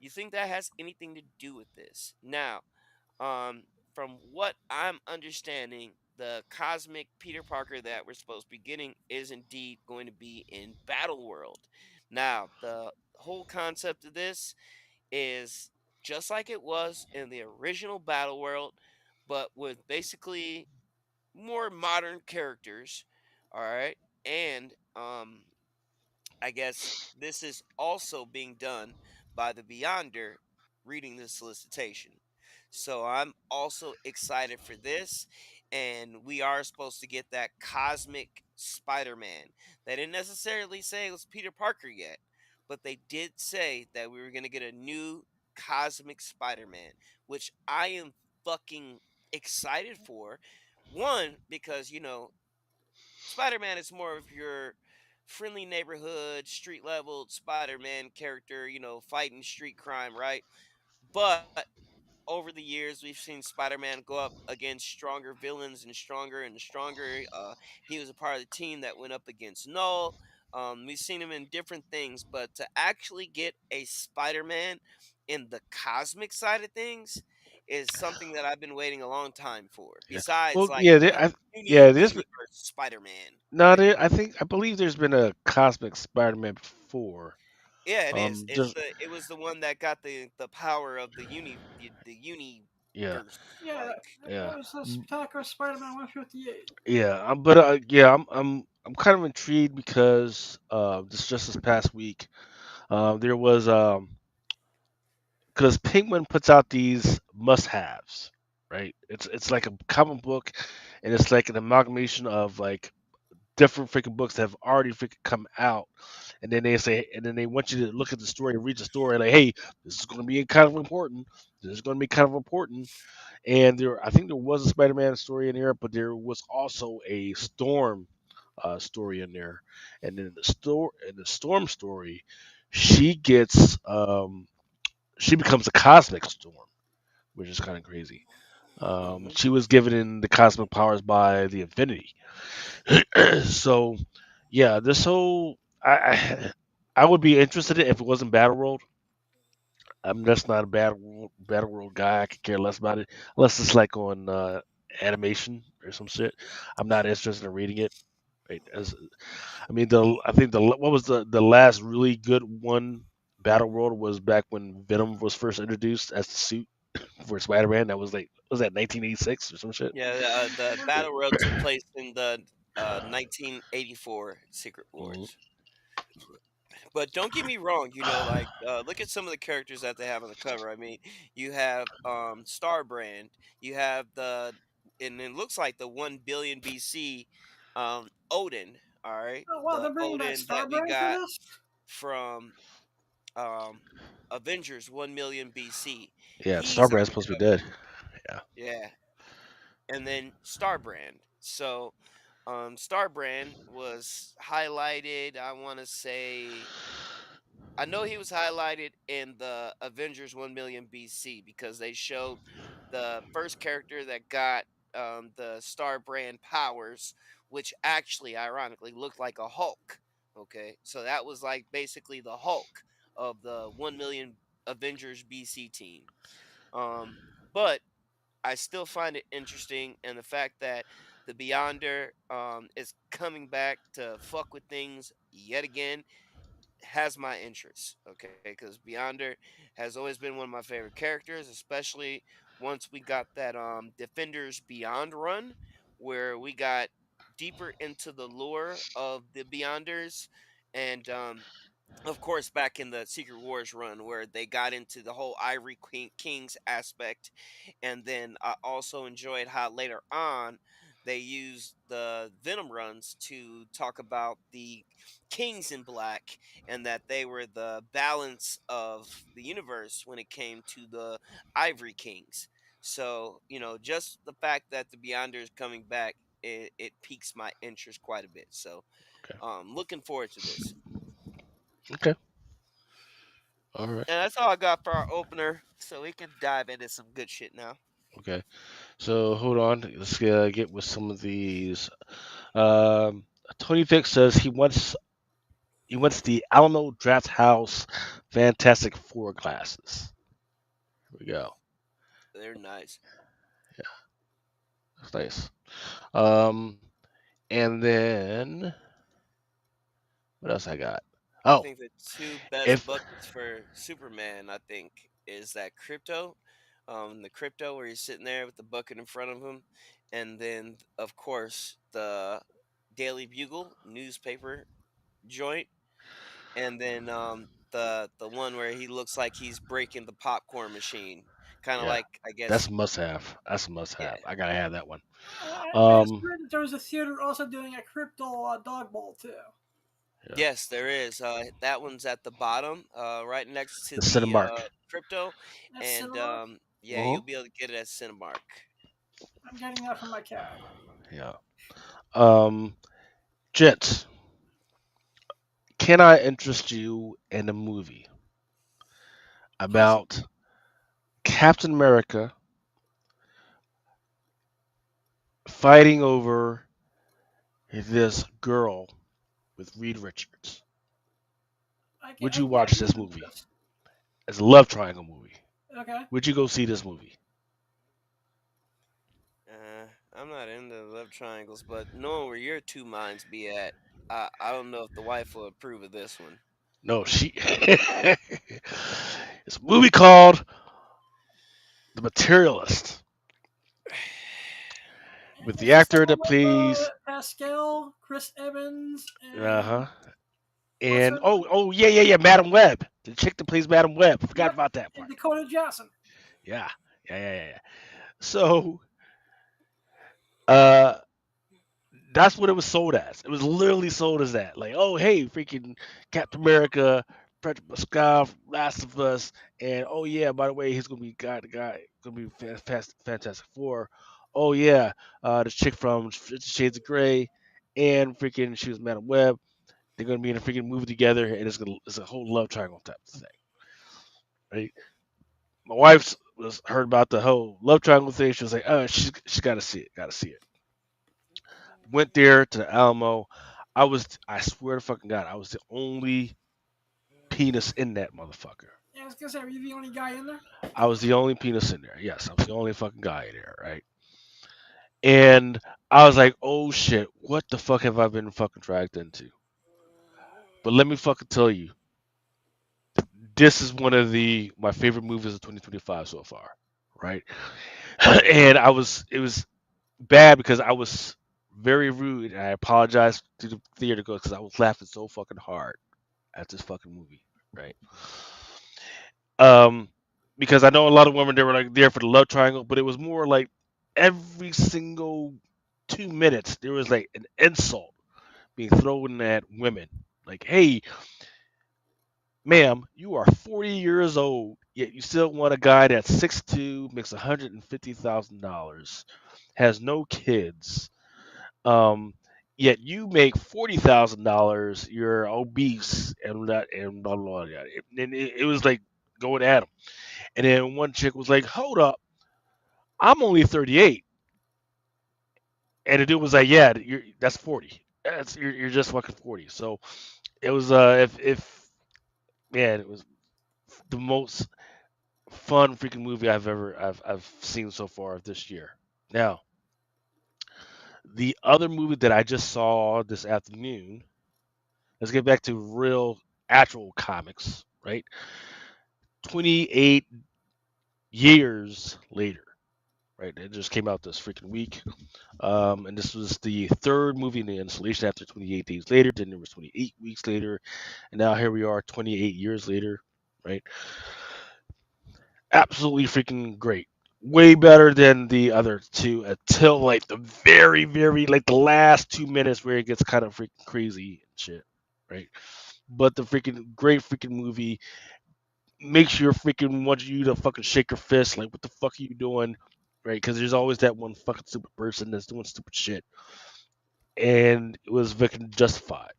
You think that has anything to do with this? Now, um, from what I'm understanding, the cosmic Peter Parker that we're supposed to be getting is indeed going to be in Battle World. Now, the whole concept of this is just like it was in the original Battle World, but with basically more modern characters. All right. And I guess this is also being done by the Beyonder reading the solicitation. So I'm also excited for this. And we are supposed to get that cosmic Spider Man. They didn't necessarily say it was Peter Parker yet, but they did say that we were going to get a new cosmic Spider Man, which I am fucking excited for. One, because, Spider Man is more of your friendly neighborhood, street level Spider Man character, fighting street crime, right? But over the years, we've seen Spider Man go up against stronger villains and stronger and stronger. He was a part of the team that went up against Null. We've seen him in different things, but to actually get a Spider Man in the cosmic side of things is something that I've been waiting a long time for. Yeah. Besides, Well, like yeah, the yeah. universe Spider Man, No, right? I believe there's been a cosmic Spider-Man before. Yeah, it is. Just It was the one that got the power of the yeah, universe, Yeah, like. yeah, that was a Spectacular Spider-Man 158. yeah. But yeah, I'm kind of intrigued because just this past week, there was because Penguin puts out these must-haves, right? It's like a comic book, and it's like an amalgamation of like different freaking books that have already freaking come out, and then they want you to look at the story and read the story like, hey, this is going to be kind of important. This is going to be kind of important. And I think there was a Spider-Man story in here, but there was also a Storm story in there, and then the Storm story, she gets she becomes a cosmic storm, which is kind of crazy. Hmm. She was given in the cosmic powers by the Infinity. So, yeah, this whole I would be interested in if it wasn't Battle World. I'm just not a Battle World guy. I could care less about it unless it's like on animation or some shit. I'm not interested in reading it. Right? I mean, I think what was the last really good one Battle World was back when Venom was first introduced as the suit for Spider-Man. That was like was that 1986 or some shit. Yeah, the Yeah. battle road took place in the 1984 Secret Mhm. Wars. But don't get me wrong, like look at some of the characters that they have on the cover. I mean, you have Starbrand, you have and it looks like the 1 billion BC Odin. All right, Oh wow, the they're bringing back Odin that we Starbrand for got this. from um, Avengers 1 million BC. Yeah, He's a Starbrand's supposed to be crypto. dead. Yeah. Yeah, and then Starbrand. So Starbrand was highlighted. I want to say I know he was highlighted in the Avengers 1 million BC because they showed the first character that got the Star Brand powers, which actually, ironically, looked like a Hulk. Okay, so that was like basically the Hulk of the 1 million Avengers BC team. Um, but I still find it interesting, and the fact that the Beyonder is coming back to fuck with things yet again has my interest, okay? Because Beyonder has always been one of my favorite characters, especially once we got that Defenders Beyond run, where we got deeper into the lore of the Beyonders, and of course, back in the Secret Wars run, where they got into the whole Ivory Queen Kings aspect, and then I also enjoyed how later on they used the Venom runs to talk about the Kings in Black, and that they were the balance of the universe when it came to the Ivory Kings. So, just the fact that the Beyonder is coming back, it piques my interest quite a bit. So, Okay. looking forward to this. Okay. All right. And that's all I got for our opener. So we can dive into some good shit now. Okay. So hold on. Let's get with some of these. Um, Tony Vick says he wants the Alamo Draft House Fantastic Four glasses. Here we go. They're nice. That's nice. Um, and then what else I got? I Oh, think the two best if buckets for Superman, I think, is that crypto. The crypto where he's sitting there with the bucket in front of him. And then, of course, the Daily Bugle newspaper joint. And then the one where he looks like he's breaking the popcorn machine. Kind of yeah, like, I that's guess, a must have. That's a must yeah. have. I gotta have that one. I just Um, heard that there was a theater also doing a crypto dog bowl too. yeah, Yes, there is. That one's at the bottom, right next to the the Cinemark. crypto, That's and Cinemark. yeah, Uh-huh. you'll be able to get it at Cinemark. I'm getting that from my cat. Yeah. Um, Gents, can I interest you in a movie Possibly. about Captain America fighting over this girl with Reed Richards? Would I you can watch get this into movie? this. It's a love triangle movie. Okay. Would you go see this movie? Uh, I'm not into love triangles, but knowing where your two minds be at, I don't know if the wife will approve of this one. No, she. It's a movie called The Materialist with Is the this the actor one that with plays. Pascal, Chris Evans, Uh and huh. what's And her name? oh yeah, yeah, yeah, Madam Web, the chick that plays Madam Web. Forgot Yep, about that and part. Dakota Johnson. Yeah, yeah, yeah, yeah. So, uh, that's what it was sold as. It was literally sold as that. Like, oh hey, freaking Captain America, Pedro Pascal, Last of Us, and oh yeah, by the way, he's gonna be guy, gonna be Fantastic Four. Oh yeah, the chick from Fifty Shades of Grey, and freaking she was Madam Web. They're gonna be in a freaking movie together, and it's a whole love triangle type of thing, right? My wife was heard about the whole love triangle thing. She was like, oh, she's got to see it, got to see it. Went there to the Alamo. I swear to fucking God, I was the only penis in that motherfucker. Yeah, I was gonna say, are you the only guy in there? I was the only penis in there. Yes, I was the only fucking guy in there, right? And I was like, oh shit, what the fuck have I been fucking dragged into? But let me fucking tell you, this is one of the my favorite movies of 2025 so far, right? And it was bad because I was very rude, and I apologized to the theater because I was laughing so fucking hard at this fucking movie, right? Um, because I know a lot of women they were like there for the love triangle, but it was more like every single 2 minutes there was like an insult being thrown at women. Like, hey, ma'am, you are 40 years old, yet you still want a guy that's 6'2", makes $150,000, has no kids. Um, Yet you make $40,000, you're obese, and that and blah blah blah. And it was like going at him. And then one chick was like, "Hold up, I'm only 38," and the dude was like, "Yeah, that's 40. You're just fucking 40." So it was if man, it was the most fun freaking movie I've seen so far this year. Now, the other movie that I just saw this afternoon. Let's get back to real actual comics, right? 28 years later, right? It just came out this freaking week. And this was the third movie in the installation after 28 days later. Then there was 28 weeks later, and now here we are, 28 years later, right? Absolutely freaking great. Way better than the other two until like the very like the last 2 minutes where it gets kind of freaking crazy and shit, right? But the freaking great freaking movie makes you freaking want you to fucking shake your fist like what the fuck are you doing, right? Because there's always that one fucking stupid person that's doing stupid shit, and it was freaking justified.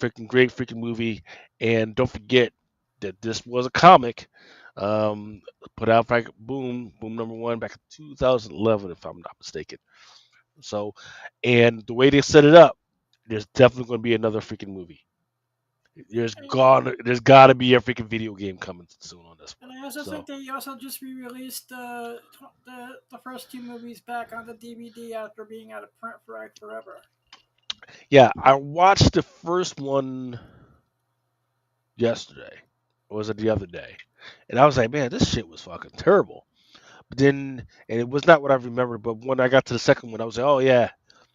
Freaking great freaking movie, and don't forget that this was a comic, um, put out by Boom number one back in 2011, if I'm not mistaken. So, and the way they set it up, there's definitely going to be another freaking movie. There's got to be a freaking video game coming soon on this And one. I also think So, they also just re-released the first two movies back on the DVD after being out of print for like forever. yeah, I watched the first one yesterday. Or was it the other day? And I was like, man, this shit was fucking terrible. But then, and it was not what I remembered. But when I got to the second one, I was like, oh yeah,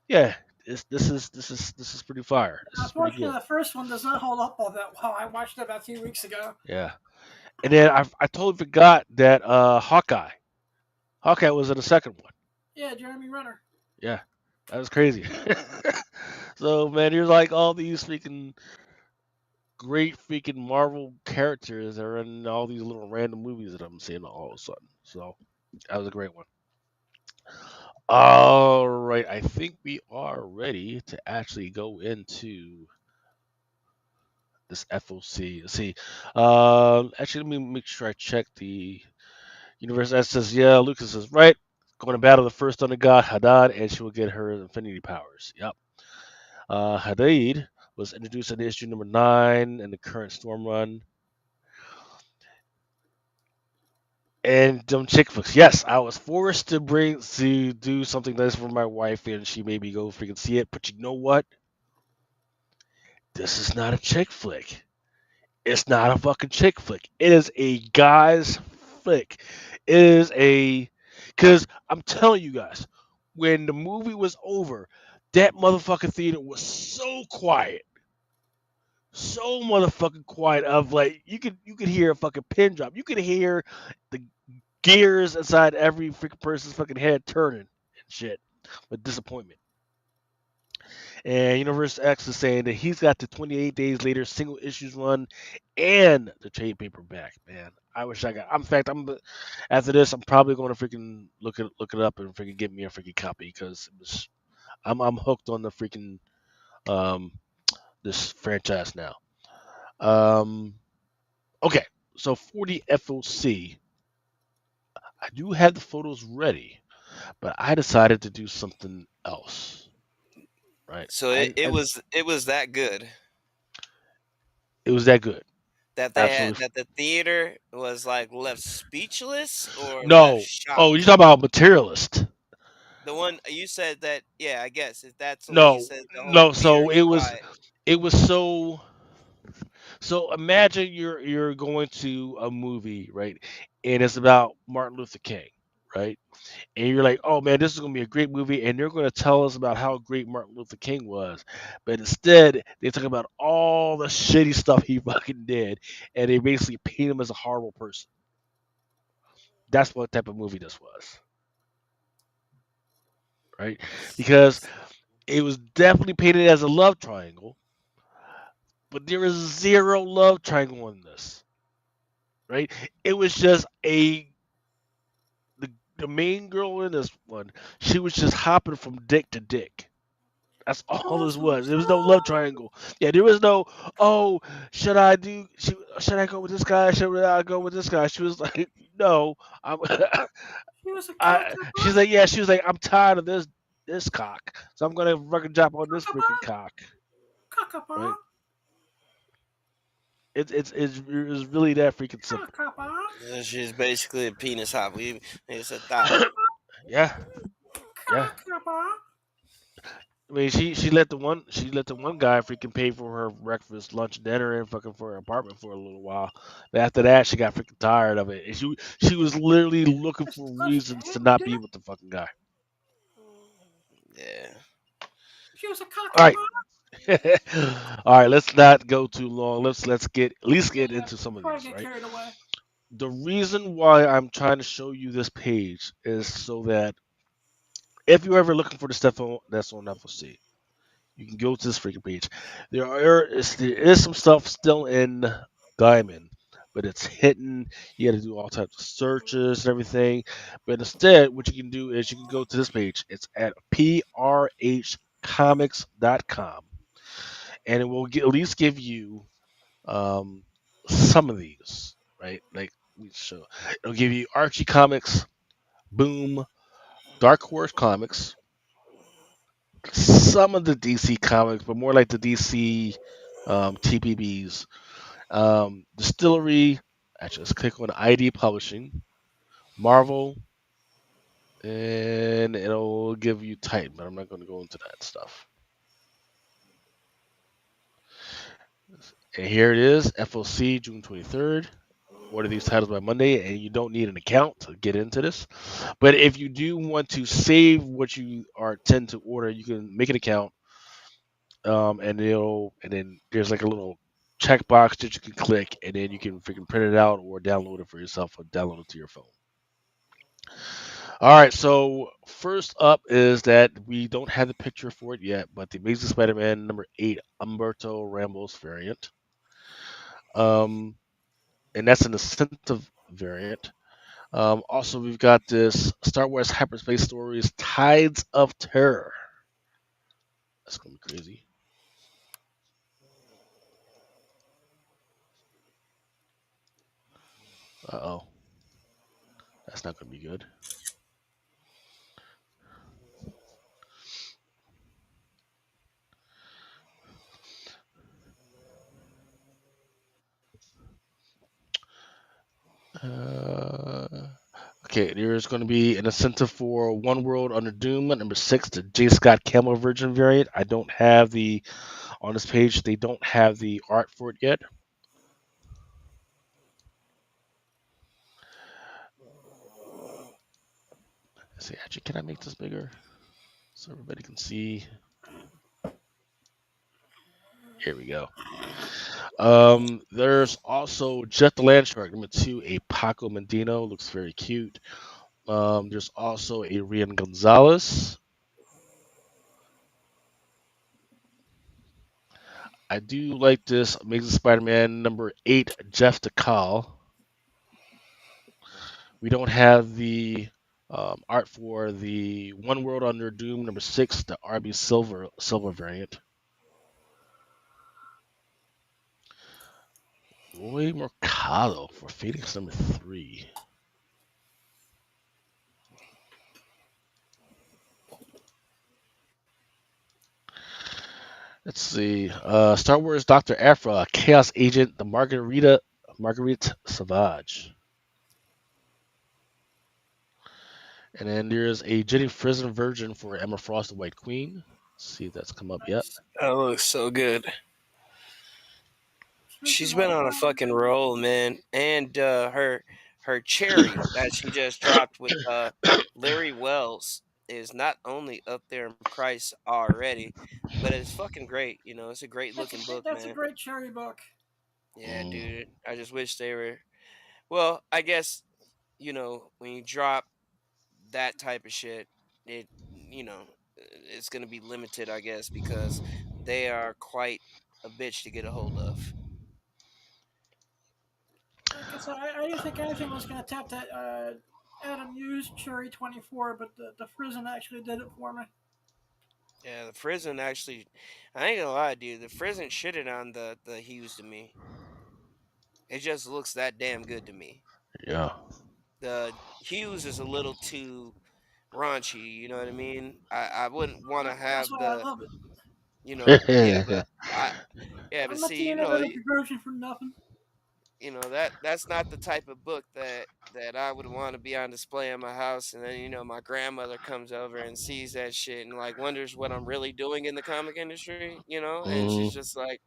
yeah, this is pretty fire. This is pretty Unfortunately, good. the first one does not hold up all that well. I watched it about 2 weeks ago. Yeah. And then I totally forgot that Hawkeye was in the second one. Yeah, Jeremy Renner. Yeah, that was crazy. So man, you're like all these freaking great freaking Marvel characters that are in all these little random movies that I'm seeing all of a sudden. So that was a great one. All right, I think we are ready to actually go into this FOC. Let's see. Actually, let me make sure I check the universe. That says, yeah, Lucas is right. Going to battle the first Thunder God, Hadad, and she will get her infinity powers. Yep. Hadad was introduced in issue number 9 in the current Storm run. And them chick flicks. Yes, I was forced to do something nice for my wife, and she made me go freaking see it. But you know what? This is not a chick flick. It's not a fucking chick flick. It is a guy's flick. It is a because I'm telling you guys, when the movie was over, that motherfucking theater was so quiet, so motherfucking quiet. Of like you could hear a fucking pin drop. You could hear the gears inside every freaking person's fucking head turning and shit with disappointment. And Universe X is saying that he's got the 28 days later single issues run and the trade paperback. Man, I wish I got. In fact, after this, I'm probably going to freaking look it up and freaking get me a freaking copy because I'm hooked on the freaking um this franchise now. Um, okay, so for the FOC, I do have the photos ready, but I decided to do something else. Right, So it was that good it was that good. that Absolutely. that the theater was like left speechless or left No. Oh, you shocked. talking about materialist? The one you said that, yeah, I guess if that's the one you No, said the whole no. theater So is quiet. it was so. So imagine you're going to a movie, right? And it's about Martin Luther King, right? And you're like, oh man, this is gonna be a great movie, and they're gonna tell us about how great Martin Luther King was, but instead they talk about all the shitty stuff he fucking did, and they basically paint him as a horrible person. That's what type of movie this was, right? Let's Because see. It was definitely painted as a love triangle, but there is zero love triangle in this, right? It was just the main girl in this one. She was just hopping from dick to dick. That's all this Awesome was. There was no love stuff. triangle. Yeah, there was no. Oh, should I do? Should I go with this guy? Should I go with this guy? She was like, no. I'm. He was a I. cockapper. She's like, yeah. She was like, I'm tired of this cock. So I'm gonna fucking drop on this freaking Cockapper. cock. Cockapper. Right? It's really that freaking simple. Cockapper. She's basically a penis hop. It's a thought. Yeah, yeah. Cockapper. I mean, she let the one guy freaking pay for her breakfast, lunch, dinner, and fucking for her apartment for a little while. But after that, she got freaking tired of it, and she was literally looking for reasons to not be with the fucking guy. Yeah. She was a All right, cockapper. all right. Let's not go too long. Let's get at least get Yeah, into some of before I these. get Right. carried away. The reason why I'm trying to show you this page is so that if you're ever looking for the stuff that's on FOC, you can go to this freaking page. There is some stuff still in Diamond, but it's hidden. You got to do all types of searches and everything. But instead, what you can do is you can go to this page. It's at prhcomics.com, and it will at least give you um, some of these, right? Like we show, it'll give you Archie Comics, Boom, Dark Horse Comics, some of the DC comics, but more like the DC TPBs. Distillery. Actually, let's click on ID Publishing, Marvel, and it'll give you Titan, but I'm not going to go into that stuff. And here it is, FOC, June 23rd. Order these titles by Monday, and you don't need an account to get into this. But if you do want to save what you are tend to order, you can make an account, and then there's like a little checkbox that you can click, and then you can freaking print it out or download it for yourself or download it to your phone. All right, so first up is that we don't have the picture for it yet, but the Amazing Spider-Man #8 Umberto Rambos variant, and that's an incentive variant. Also, we've got this Star Wars Hyperspace Stories Tides of Terror. That's gonna be crazy. Uh oh, that's not gonna be good. Uh, okay, there's going to be an incentive for One World Under Doom at #6, the J. Scott Campbell Virgin variant. I don't have the on this page. They don't have the art for it yet. Let's see, actually, can I make this bigger so everybody can see? Here we go. There's also Jet the Land Shark #2, a Paco Mendino, looks very cute. There's also a Rian Gonzalez. I do like this Amazing Spider-Man #8, Jeff DeCal. We don't have the art for the One World Under Doom #6, the RB Silver variant. Roy Mercado for Phoenix #3. Let's see. Star Wars Doctor Aphra, Chaos Agent, the Marguerite Savage. And then there's a Jenny Frison version for Emma Frost, the White Queen. Let's see if that's come up yet. Nice. That looks so good. Speaking She's been of, on a fucking roll, man. And her cherry that she just dropped with Larry Wells is not only up there in price already, but it's fucking great. You know, it's a great looking book, that's a man. great cherry book. Yeah, Mm. dude. I just wish they were. Well, I guess when you drop that type of shit, it you know it's going to be limited, I guess, because they are quite a bitch to get a hold of. Like I said, I didn't think anything was going to tap that Adam Hughes Cherry 24, but the Frizzin actually did it for me. Yeah, the Frizzin actually, I ain't gonna lie, dude. The Frizzin shitted on the Hughes to me. It just looks that damn good to me. Yeah. The Hughes is a little too raunchy. You know what I mean? I wouldn't want to That's have why I the, love it. yeah, but I, yeah, but I'm not see, seeing it as a virgin for nothing. that's not the type of book that I would want to be on display in my house, and then my grandmother comes over and sees that shit and like wonders what I'm really doing in the comic industry, and she's Mm. just like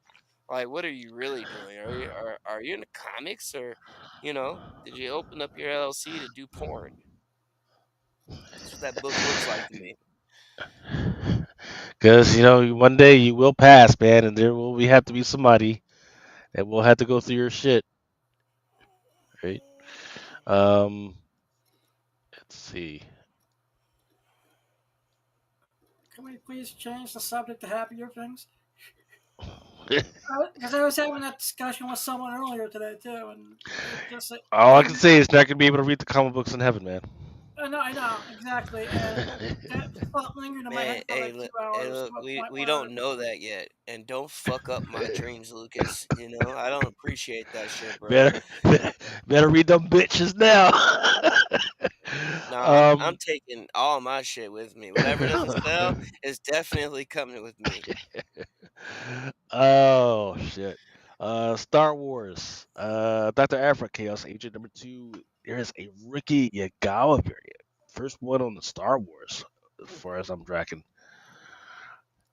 what are you really doing? Are you in the comics, or did you open up your LLC to do porn? That's what that book looks like to me. Because one day you will pass, man, and there will have to be somebody that will have to go through your shit, right? Um, let's see. Can we please change the subject to happier things? Because I was having that discussion with someone earlier today too, and it just All I made can me. say is not gonna be able to read the comic books in heaven, man. I know exactly, and that thought lingered in my Man, head for like two hey, hours to look, a we point we where don't know that yet, and don't fuck up my dreams, Lucas. I don't appreciate that shit, bro. better, better read them bitches now. Nah, I'm um, taking all my shit with me. Whatever doesn't sell is definitely coming with me. oh shit. Star Wars. Dr. Aphra Chaos Agent number 2. There is a Ricky Yagawa variant. First one on the Star Wars, as far as I'm tracking.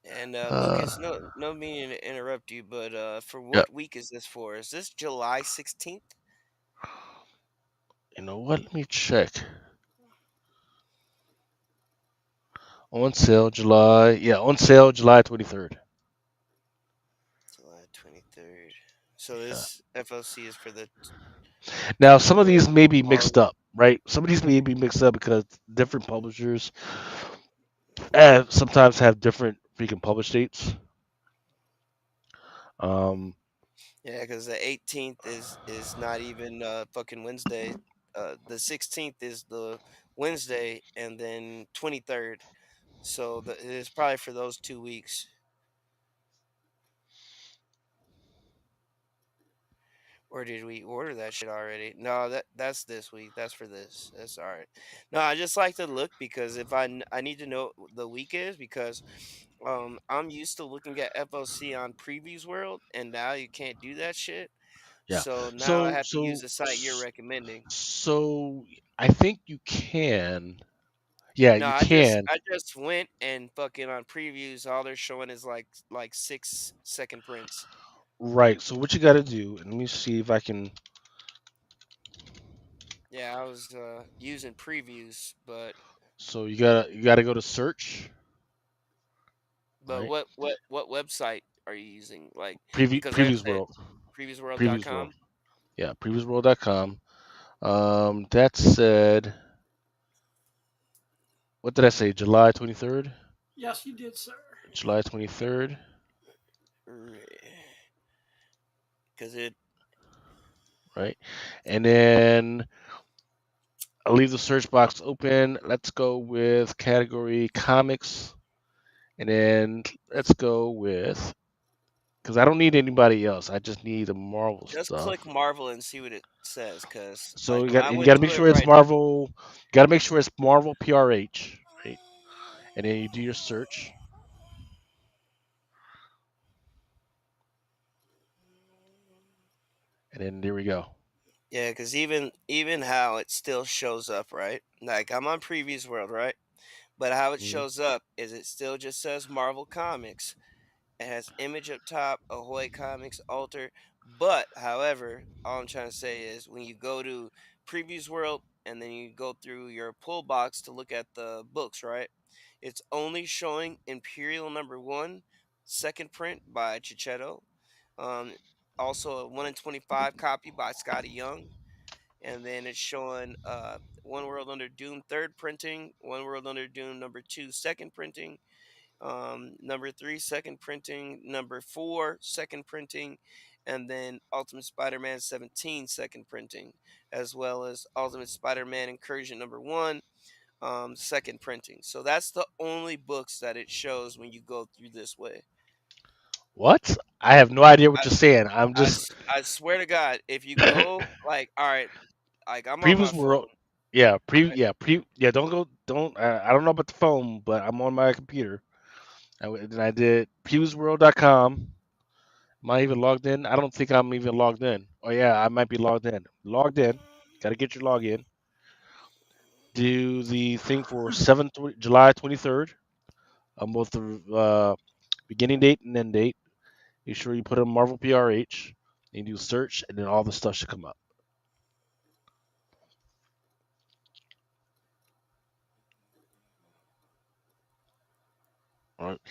And Uh, Lucas, no meaning to interrupt you, but for yeah. what week is this for? Is this July 16th? You know what? Let me check. On sale July. Yeah, on sale July 23rd. July 23rd. So Yeah. this FLC is for Now, some of the these may be long. mixed up, right? Some of these may be mixed up because different publishers sometimes have different freaking publish dates. Um, Yeah, because the 18th is not even fucking Wednesday. The 16th is the Wednesday, and then 23rd. So it's probably for those 2 weeks. Or did we order that shit already? No, that's this week. That's for this. That's all right. No, I just like to look because if I need to know what the week is because I'm used to looking at FOC on Previews World, and now you can't do that shit. yeah. So now I So, have to use so, the site you're recommending. so I think you can. Yeah, No, you I just can. I just went and fucking on previews. All they're showing is like 6 second prints. Right. So what you got to do? And let me see if I can. Yeah, I was using previews, but So you gotta go to search. but Right. what website are you using? Like because there's Previews a World. Previews World. previewsworld.com. Yeah, previewsworld.com. That said, what did I say? July 23rd. yes, you did, sir. July 23rd. Because it Right. And then I'll leave the search box open. Let's go with category comics. And then let's go with, because I don't need anybody else. I just need the Marvel just stuff. click Marvel and see what it says. Because So like you got I you went got to make to it sure it's right. Marvel. You got to make sure it's Marvel PRH, right? And then you do your search, and then there we go. Yeah, because even how it still shows up, right? Like I'm on Previews World, right? But how it Mhm. shows up is it still just says Marvel Comics. It has image up top, Ahoy Comics, Alter. But however, all I'm trying to say is when you go to Previews World and then you go through your pull box to look at the books, right? It's only showing Imperial #1, second print by Chichetto. Um, also a 1 in 25 copy by Scotty Young and then it's showing One World Under Doom third printing, One World Under Doom number two second printing, number three second printing, number four second printing, and then Ultimate Spider-Man 17 second printing, as well as Ultimate Spider-Man Incursion number one second printing. So that's the only books that it shows when you go through this way. What? I have no idea what I, you're saying. I'm just I swear to God, if you go like, all right, like I'm on my previous world. phone, Yeah, right? yeah. Don't go. Don't. I don't know about the phone, but I'm on my computer. And I did previousworld.com. Am I even logged in? I don't think I'm even logged in. Oh yeah, I might be logged in. Logged in. Got to get your login. Do the thing for July 23rd on both the beginning date and end date. Make sure you put in Marvel PRH. And you do search, and then all the stuff should come up. All right.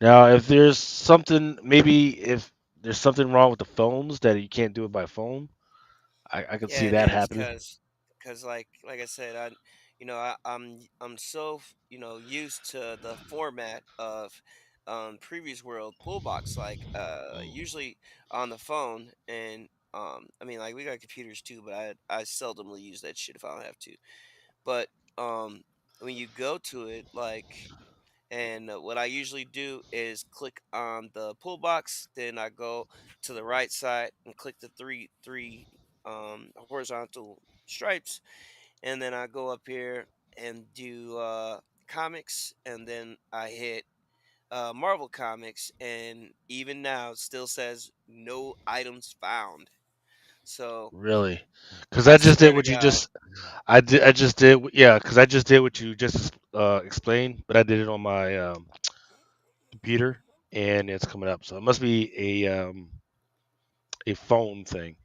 Now, if there's something, maybe if there's something wrong with the phones that you can't do it by phone, I could see Yeah, it that is happening. because like I said, I'm so used to the format of previous world pull box, like Mm. usually on the phone, and I mean, like, we got computers too, but I seldomly use that shit if I don't have to. But um when you go to it, like, and what I usually do is click on the pull box, then I go to the right side and click the three horizontal stripes, and then I go up here and do comics, and then I hit Marvel Comics, and even now it still says no items found. So Really? Because I I just did swear to what you God, just. I just did. Yeah. Because I just did what you just explained, but I did it on my computer, and it's coming up. So it must be a phone thing.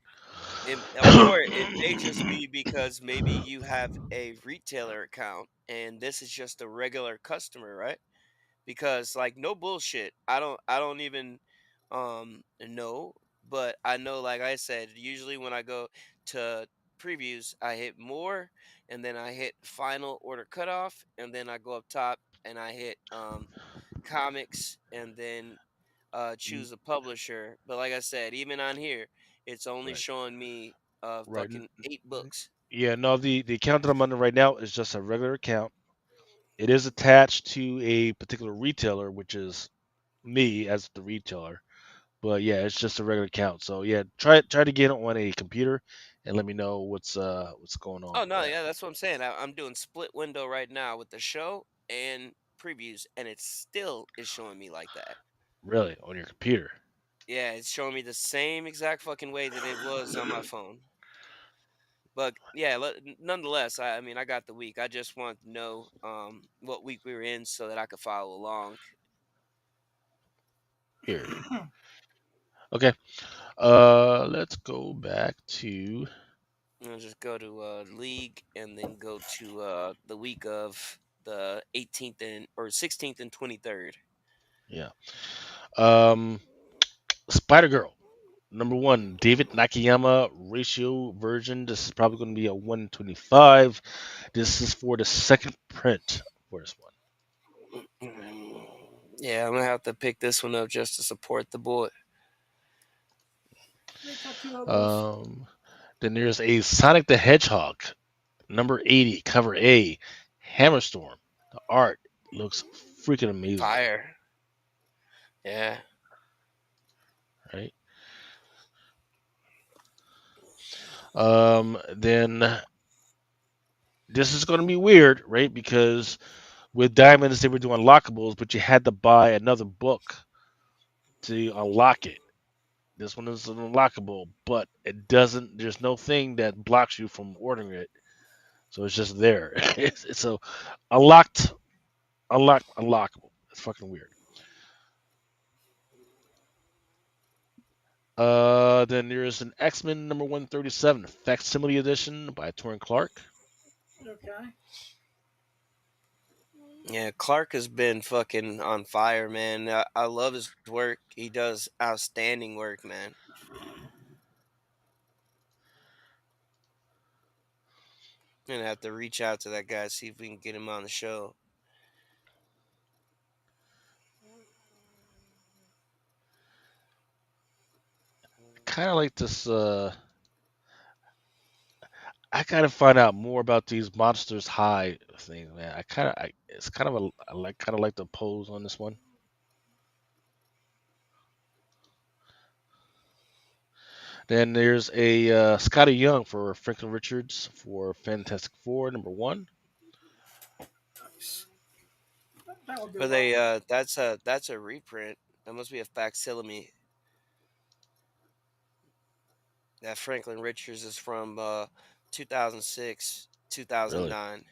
or it may just be because maybe you have a retailer account and this is just a regular customer, right? Because, like, no bullshit, I don't even know, but I know, like I said, usually when I go to previews, I hit more, and then I hit final order cutoff, and then I go up top and I hit comics, and then Mm, choose a publisher. But like I said, even on here, it's only right. showing me Right. fucking 8 books. Yeah. No. The account that I'm under right now is just a regular account. It is attached to a particular retailer, which is me as the retailer. But yeah, it's just a regular account. So yeah, try to get it on a computer and let me know what's going on Oh with no, that. yeah, that's what I'm saying. I'm doing split window right now with the show and previews, and it still is showing me like that. Really, on your computer. Yeah, it's showing me the same exact fucking way that it was on my phone. But yeah, nonetheless, I mean, I got the week. I just want to know what week we were in so that I could follow along. Weird. Okay. Let's go back to I'll just go to league and then go to the week of the 18th and or 16th and 23rd. yeah. Um, Spider Girl. Number one, David Nakayama ratio version. This is probably going to be a 125. This is for the second print for this Yeah, I'm gonna have to pick this one up just to support the boy. They got two of one. those. Then there's a Sonic the Hedgehog, number 80, cover A, Hammerstorm. The art looks freaking amazing, Fire. Yeah. right? Then this is going to be weird, right? Because with Diamonds, they were doing unlockables, but you had to buy another book to unlock it. This one is an unlockable, but it doesn't. There's no thing that blocks you from ordering it, so it's just there. It's a unlocked, unlockable. It's fucking weird. Then there's an X-Men number 137 facsimile edition by Torrin Clark. Okay. Yeah, Clark has been fucking on fire, man. I love his work. He does outstanding work, man. And have to reach out to that guy, see if we can get him on the show. Kind of like this. I gotta find out more about these Monsters High things, man. It's kind of I like kind of like the pose on this one. Then there's a Scotty Young for Franklin Richards for Fantastic Four #1. Nice. That would do But well. they that's a reprint. That must be a facsimile. That Franklin Richards is from 2006, Really, 2009.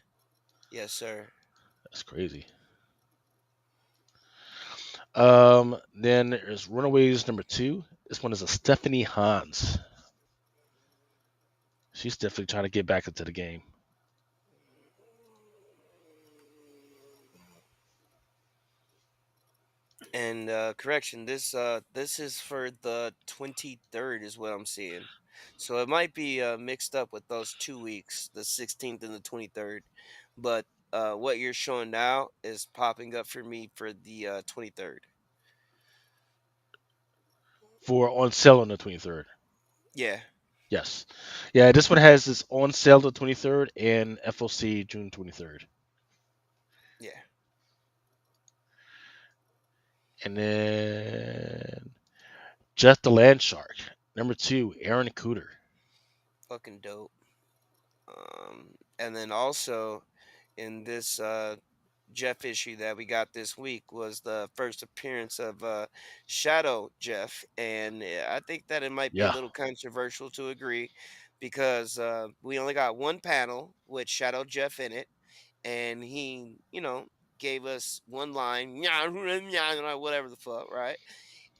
Yes, sir. that's crazy. Then there's Runaways #2. This one is a Stephanie Hans. She's definitely trying to get back into the game. And correction, this is for the 23rd is what I'm seeing. So it might be mixed up with those 2 weeks, the 16th and the 23rd. But what you're showing now is popping up for me for the 23rd. For on sale on the 23rd. Yeah, Yes. Yeah, this one has this on sale the 23rd and FOC June 23rd. yeah, And then Jeff the Land Shark. #2, Aaron Cooter. fucking dope. And then also in this Jeff issue that we got this week was the first appearance of Shadow Jeff, and I think that it might be a Yeah. little controversial to agree because we only got one panel with Shadow Jeff in it, and he, gave us one line, whatever the fuck, right?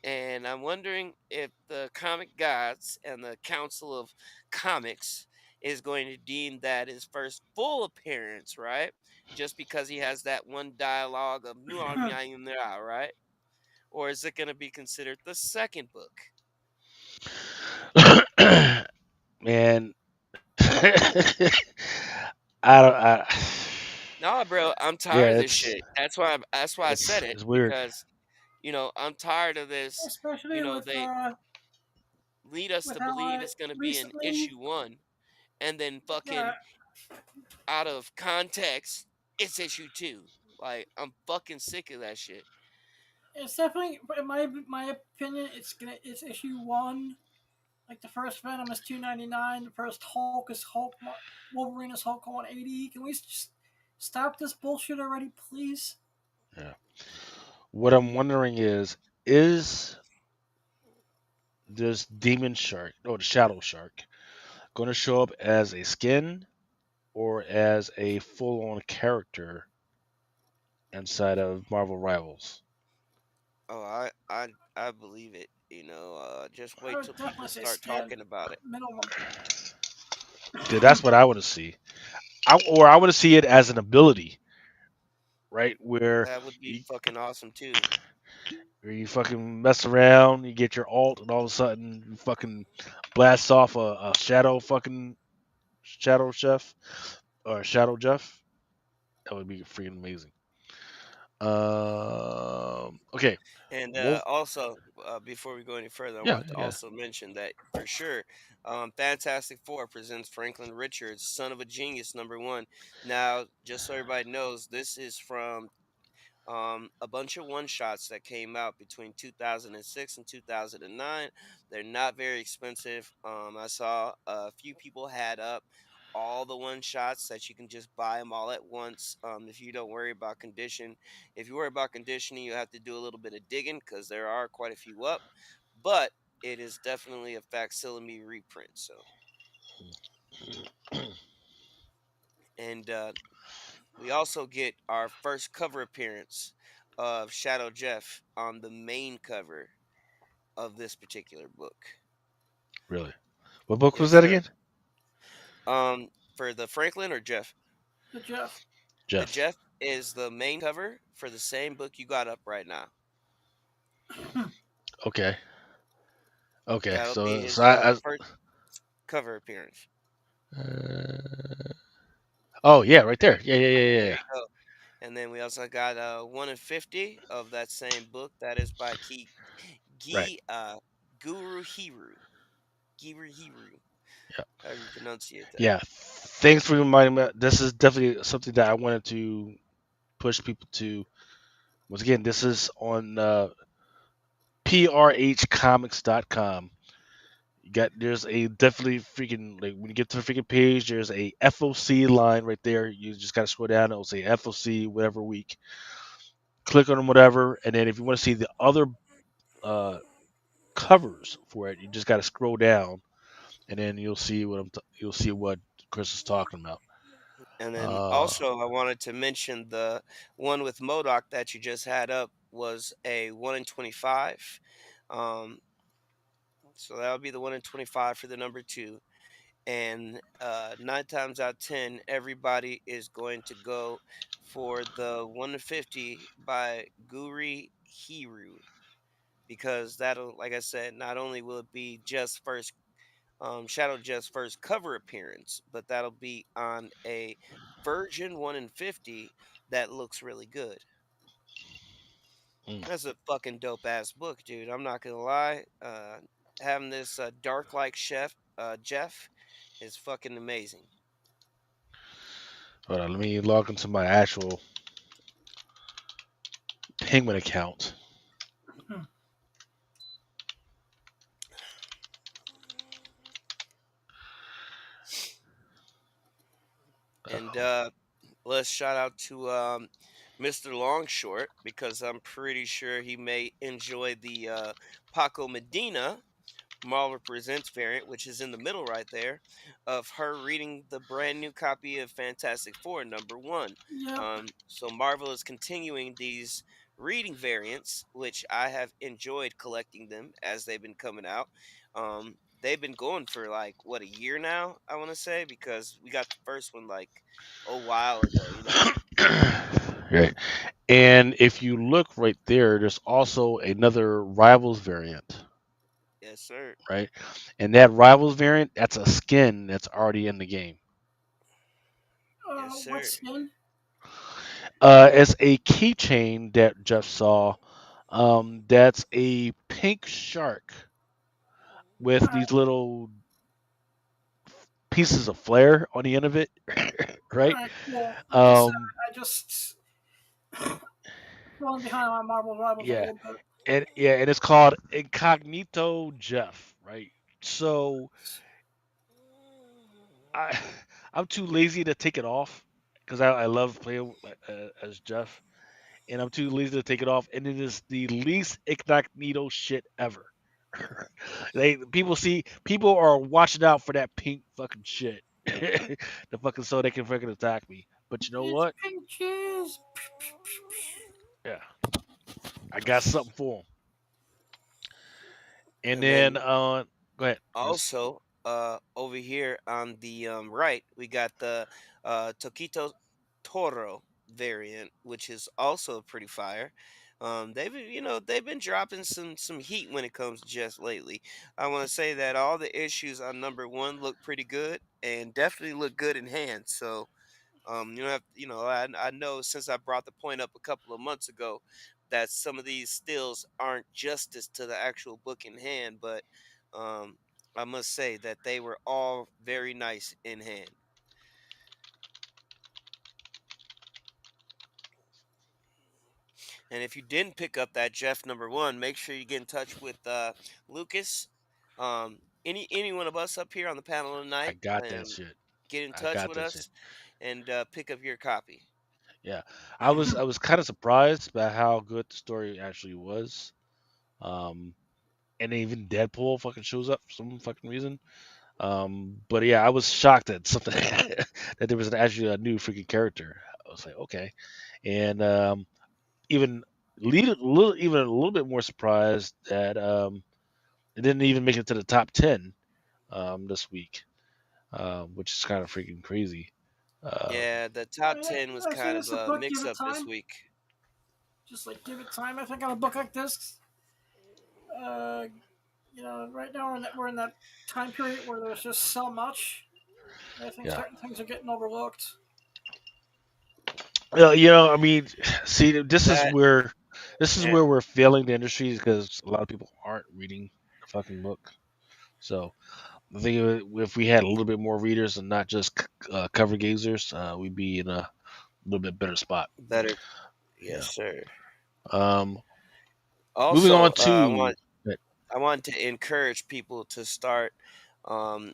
And I'm wondering if the comic gods and the Council of Comics is going to deem that his first full appearance, right? Just because he has that one dialogue of right? Or is it going to be considered the second book? Man. I don't Nah, bro, I'm tired yeah, of this shit. That's why I said it it's weird. because I'm tired of this. Especially They lead us with to how believe it's going to be in recently, issue 1 and then yeah, fucking out of context, it's issue 2. Like, I'm fucking sick of that shit. it's definitely in my opinion. It's issue one. Like the first Venom is 299. The first Hulk is Wolverine is Hulk 180. Can we just stop this bullshit already, please? Yeah. What I'm wondering is this demon shark, or the shadow shark, going to show up as a skin or as a full-on character inside of Marvel Rivals? Oh, I believe it. Just I wait till would people definitely say start skin talking about it. minimum. Dude, that's what I want to see. I want to see it as an ability, right? That would be fucking awesome too. Where you fucking mess around, you get your alt, and all of a sudden you fucking blast off a shadow chef or shadow Jeff. That would be freaking amazing. Okay. And Wolf. also, before we go any further, I Yeah, want to yeah. also mention that for sure, Fantastic Four presents Franklin Richards, Son of a Genius, #1. Now, just so everybody knows, this is from a bunch of one shots that came out between 2006 and 2009. They're not very expensive. I saw a few people had up all the one shots that you can just buy them all at once. If you don't worry about condition, if you worry about conditioning, you have to do a little bit of digging because there are quite a few up, but it is definitely a facsimile reprint. So, and we also get our first cover appearance of Shadow Jeff on the main cover of this particular book. Really. What book was Yes, that sir. again? For the Franklin or Jeff? The Jeff. The Jeff. Jeff is the main cover for the same book you got up right now. Okay. Okay. That'll be So his I first cover appearance. uh, Oh yeah, right there. Yeah, yeah, yeah, There yeah. you go. And then we also got 1 in 50 of that same book. That is by Right. Gi Guru Hiru. Guru Hiru. Yeah. However you pronunciate that. Yeah. Thanks for reminding me. This is definitely something that I wanted to push people to. Once again, this is on prhcomics.com. You got there's a definitely freaking like when you get to the freaking page, there's a FOC line right there. You just gotta scroll down. It'll say FOC whatever week. Click on them, whatever, and then if you want to see the other uh, covers for it, you just gotta scroll down, and then you'll see what Chris is talking about. And then Uh, also I wanted to mention the one with Modoc that you just had up was a 1 in 25. Um, so that would be the 1 in 25 for the number 2. And 9 times out of 10, everybody is going to go for the 1 in 50 by Guri Hiru because that'll, like I said, not only will it be just first Shadow Just's first cover appearance, but that'll be on a Virgin 1 in 50 that looks really good. mm, That's a fucking dope ass book, dude. I'm not gonna lie. Having this dark like chef Jeff is fucking amazing. hold on, let me log into my actual Penguin account. And let's shout out to Mr. Longshort because I'm pretty sure he may enjoy the Paco Medina Marvel Presents variant, which is in the middle right there, of her reading the brand new copy of Fantastic Four #1. Yep. So Marvel is continuing these reading variants, which I have enjoyed collecting them as they've been coming out. They've been going for like what a year now, I want to say, because we got the first one like a while ago, you know. Right. And if you look right there, there's also another Rivals variant, Yes, sir. right? And that Rivals variant, that's a skin that's already in the game. Yes, What sir. skin? It's a keychain that Jeff saw. That's a pink shark with Alright, these little pieces of flare on the end of it, right? alright, cool. Like I said, Um, I just falling behind on Marvel Rivals a yeah, little bit. and it's called Incognito Jeff, right? So I I'm too lazy to take it off because I love playing as Jeff, and I'm too lazy to take it off, and it is the least incognito shit ever. People are watching out for that pink fucking shit, the fucking so they can fucking attack me. But you know It's what? pink cheese. Yeah, I got something for them. And And then then go ahead, Chris. also, over here on the right, we got the Tokito Toro variant, which is also pretty fire. They've been dropping some heat when it comes to Jess lately. I want to say that all the issues on #1 look pretty good and definitely look good in hand. So I know since I brought the point up a couple of months ago that some of these stills aren't justice to the actual book in hand, but um, I must say that they were all very nice in hand. And if you didn't pick up that Jeff #1, make sure you get in touch with Lucas. Any one of us up here on the panel I tonight, got that shit. get in I touch got with that shit. us and pick up your copy. Yeah, I was kind of surprised by how good the story actually was. Um, and even Deadpool fucking shows up for some fucking reason. But yeah, I was shocked that something that there was actually a new freaking character. I was like, okay, and even even a little bit more surprised that it didn't even make it to the top 10 this week, which is kind of freaking crazy. Yeah, the top Yeah, 10 was I think kind of it's a a book. Give mix it up this time. week. Just like give it time. I think on a book like this, uh, right now we're in that time period where there's just so much. I think Yeah, certain things are getting overlooked. I mean, see, That this is and where we're failing the industry because a lot of people aren't reading the fucking book. So I think if we had a little bit more readers and not just cover gazers, we'd be in a little bit better spot. better, yes, Yeah. sir. Um, moving Also, on to I want to encourage people to start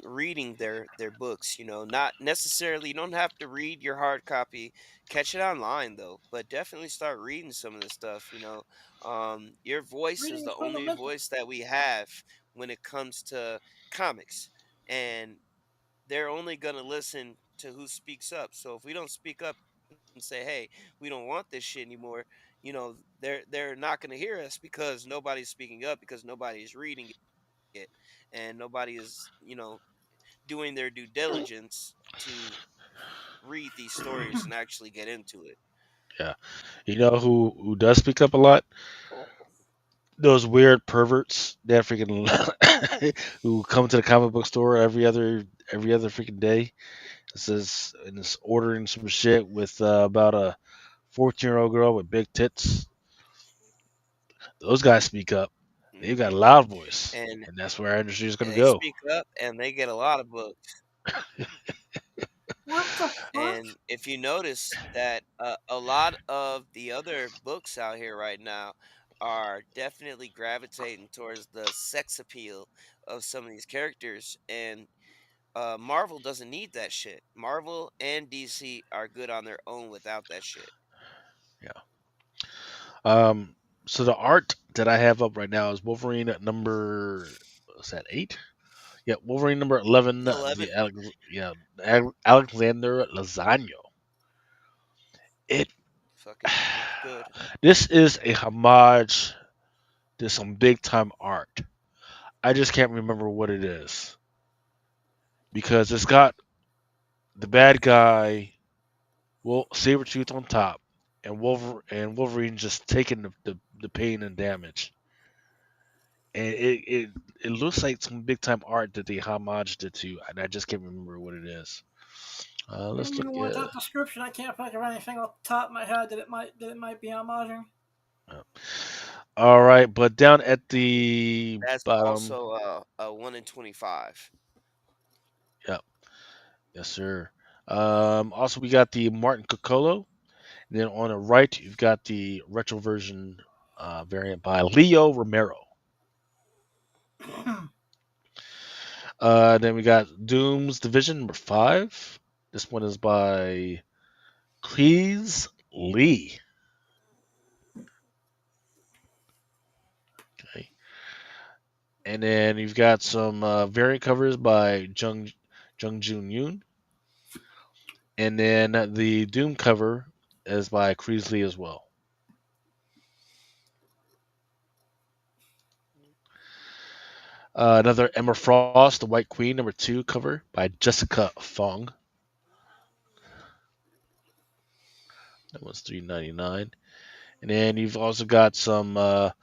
reading their books. You know, not necessarily you don't have to read your hard copy. Catch it online though, but definitely start reading some of the stuff. You know, your voice is Reading is the only fundamental. voice that we have when it comes to comics, and they're only gonna listen to who speaks up. So if we don't speak up and say, "Hey, we don't want this shit anymore," you know, they're not going to hear us because nobody's speaking up because nobody's reading it and nobody is, doing their due diligence to read these stories and actually get into it. yeah, you know who does speak up a lot? Those weird perverts that freaking who come to the comic book store every other freaking day. It says and is ordering some shit with about a 14-year-old girl with big tits. Those guys speak up. They've got a Hmm. loud voice, And and that's where our industry is going to they go. speak up and they get a lot of books. What the fuck? And if you notice that a lot of the other books out here right now are definitely gravitating towards the sex appeal of some of these characters, and Marvel doesn't need that shit. Marvel and DC are good on their own without that shit. Yeah. Um. So the art that I have up right now is Wolverine at number. What's that? 8. Yeah, Wolverine number 11. The 11. Alexander Lasagno. It. Fucking looks good. This is a homage to some big time art. I just can't remember what it is because it's got the bad guy, well, Sabretooth on top, and Wolverine just taking the pain and damage. And it looks like some big time art that they homaged it to, and I just can't remember what it is. Let's You look. know what? That description, I can't think of anything off the top of my head that it might be homaging. Uh, all right, but down at the That's bottom, also a 1 in 25. yeah, yes, sir. Also, we got the Martin Coccolo. And then on the right, you've got the retro version variant by Leo Romero. Then we got Doom's Division number 5. This one is by Cleese Lee. Okay. And then you've got some variant covers by Jung Jun Yoon. And then the Doom cover is by Cleese Lee as well. Another Emma Frost, the White Queen, number 2 cover by Jessica Fong. That was $3.99. And then you've also got some. I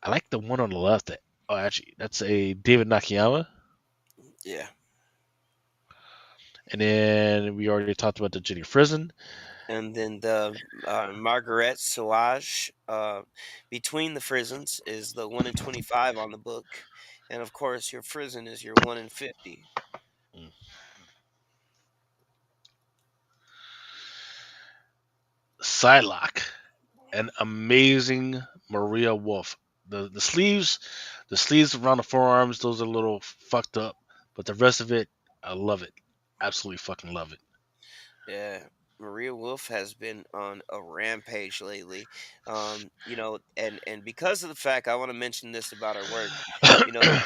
like the one on the left. Oh, actually, that's a David Nakayama. Yeah. And then we already talked about the Jenny Frison. And then the Margaret Sauvage, Between the Frisons, is the 1 in 25 on the book. And of course, your Frison is your 1 in 50. Psylocke, an amazing Maria Wolf. The sleeves around the forearms, those are a little fucked up, but the rest of it, I love it. Absolutely fucking love it. Yeah, Maria Wolf has been on a rampage lately. And because of the fact I want to mention this about her work,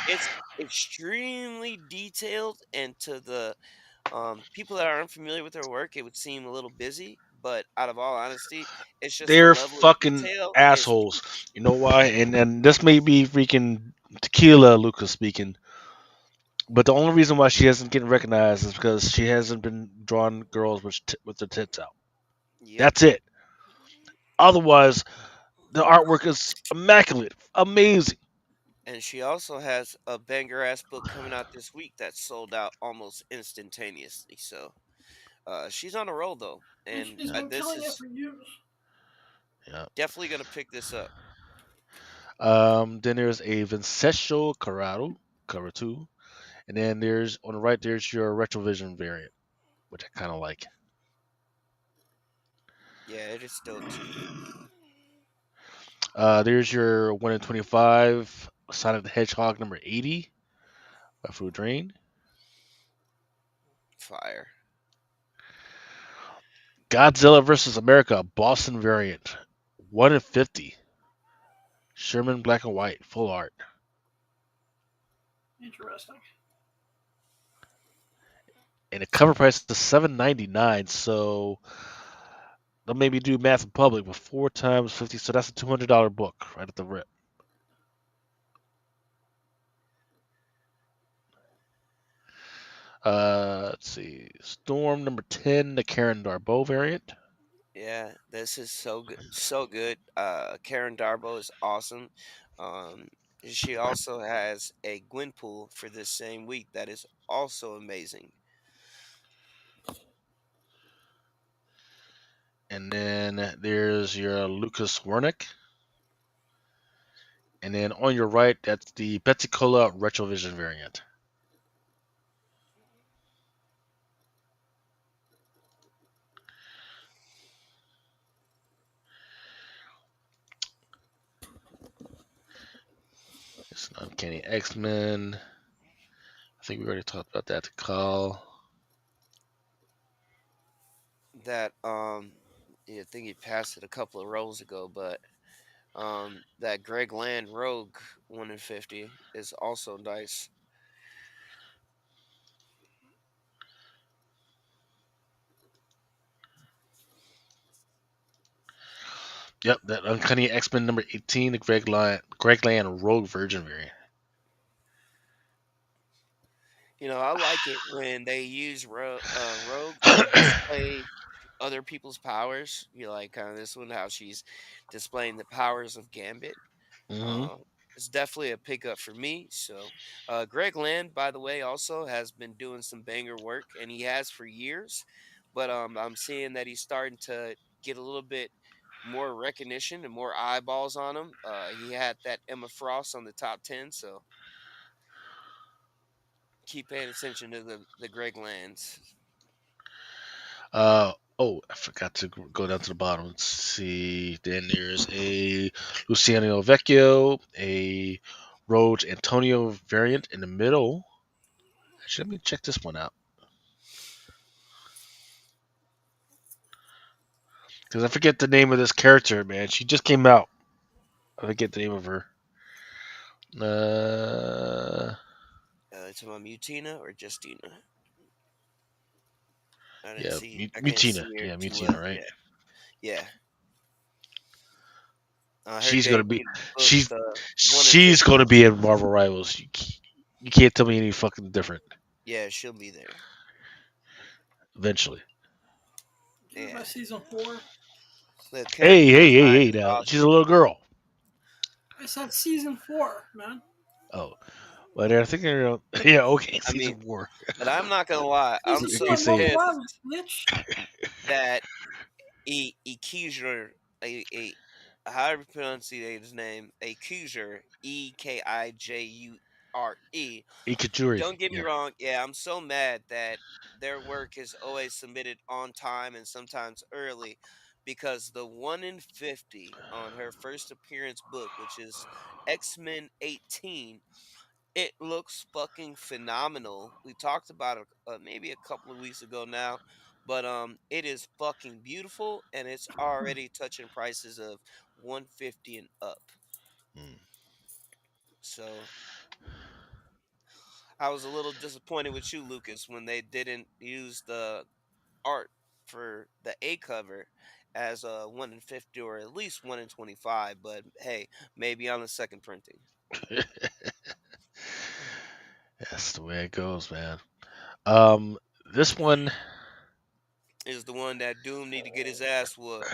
it's extremely detailed, and to the people that are unfamiliar with her work, it would seem a little busy. But out of all honesty, it's just the They're level of fucking detail is assholes. peak. You know why? And this may be freaking Tequila Lucas speaking. But the only reason why she hasn't getting recognized is because she hasn't been drawing girls with their tits out. Yep. That's it. Otherwise, the artwork is immaculate, amazing. And she also has a banger ass book coming out this week that sold out almost instantaneously. So She's on a roll though, And and she's Yeah, been this killing it is for years. yeah. definitely gonna pick this up. Then there's a Vincesio Karatu, and then there's on the right there's your Retrovision variant, which I kind of like. Yeah, it is dope too. There's your 1 in 25 Sonic the Hedgehog number 80 by Food Drain. Fire. Godzilla vs. America Boston variant 1 in 50. Sherman black and white full art. Interesting. And the cover price is $7.99. So they'll maybe do math in public, but 4 times 50, so that's a $200 book right at the rip. Let's see. Storm number 10, the Karen Darbo variant. Yeah, this is so good, so good. Karen Darbo is awesome. Um, she also has a Gwenpool for this same week that is also amazing. And then there's your Lucas Wernick. And then on your right, that's the Betzicola Retrovision variant. It's an Uncanny X-Men. I think we already talked about that to call. That yeah, I think he passed it a couple of rows ago, but that Greg Land Rogue 1 in 50 is also nice. Yep, that Uncanny X-Men number 18, the Greg Land Rogue Virgin variant. You know, I like it when they use Rogue to display other people's powers. You know, like kind of this one, how she's displaying the powers of Gambit. Hmm. Uh, it's definitely a pickup for me. So, Greg Land, by the way, also has been doing some banger work, and he has for years. But I'm seeing that he's starting to get a little bit more recognition and more eyeballs on him. He had that Emma Frost on the top 10, so keep paying attention to the Greg Lands. I forgot to go down to the bottom. Let's see. Then there's a Luciano Vecchio, a Rhodes Antonio variant in the middle. Actually, let me check this one out because I forget the name of this character, man. She just came out. I forget the name of her. It's about Mutina or Justina. I didn't Yeah, see. I can't Mutina. see her Yeah, too Mutina, well. right? Yeah, yeah. I heard She's they gonna be made the book she's the 1 in 50. she's gonna be in Marvel Rivals. You can't tell me any fucking different. Yeah, she'll be there. Eventually. Give it Yeah, by season 4. the Hey, character hey, hey, design hey! is Now she's awesome. a little girl. I said season 4, man. Oh, well, I think they're yeah. Okay, I mean, season 4. but I'm not gonna lie. I'm Season You 4 can so say Marvel it. pissed Rivals, bitch. that Ekijur, a however you pronounce his name, Ekijur, Ekijure. Ikajuri. Don't get me Yeah. wrong. Yeah, I'm so mad that their work is always submitted on time and sometimes early because the 1 in 50 on her first appearance book, which is X-Men 18, it looks fucking phenomenal. We talked about it maybe a couple of weeks ago now, but it is fucking beautiful and it's already touching prices of 150 and up. Mm. So I was a little disappointed with you, Lucas, when they didn't use the art for the A cover as a 1 in 50 or at least 1 in 25. But hey, maybe on the second printing That's the way it goes, man. Um, this one, is the one that Doom need to get his ass whooped.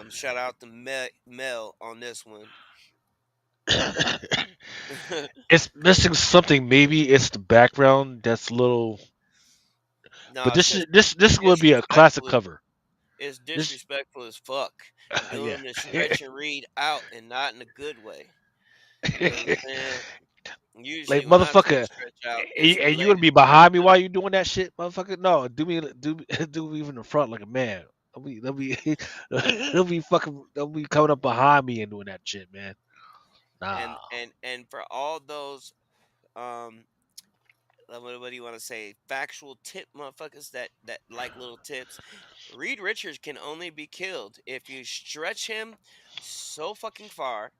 Shout out to Mel on this one. it's missing something. Maybe it's the background that's a little But No, it's this just is this would be a classic disrespectful. cover. It's This disrespectful as fuck. yeah. Doing the stretch and read out and not in a good way. You know what I'm saying? Like Usually when I say motherfucker, stretch out, it's and you gonna related be to behind me something. while you doing that shit, motherfucker? No, do me even in the front like a man. Don't be don't be coming up behind me and doing that shit, man. Nah. And for all those um what do you want to say, factual tip motherfuckers that like little tips, Reed Richards can only be killed if you stretch him so fucking far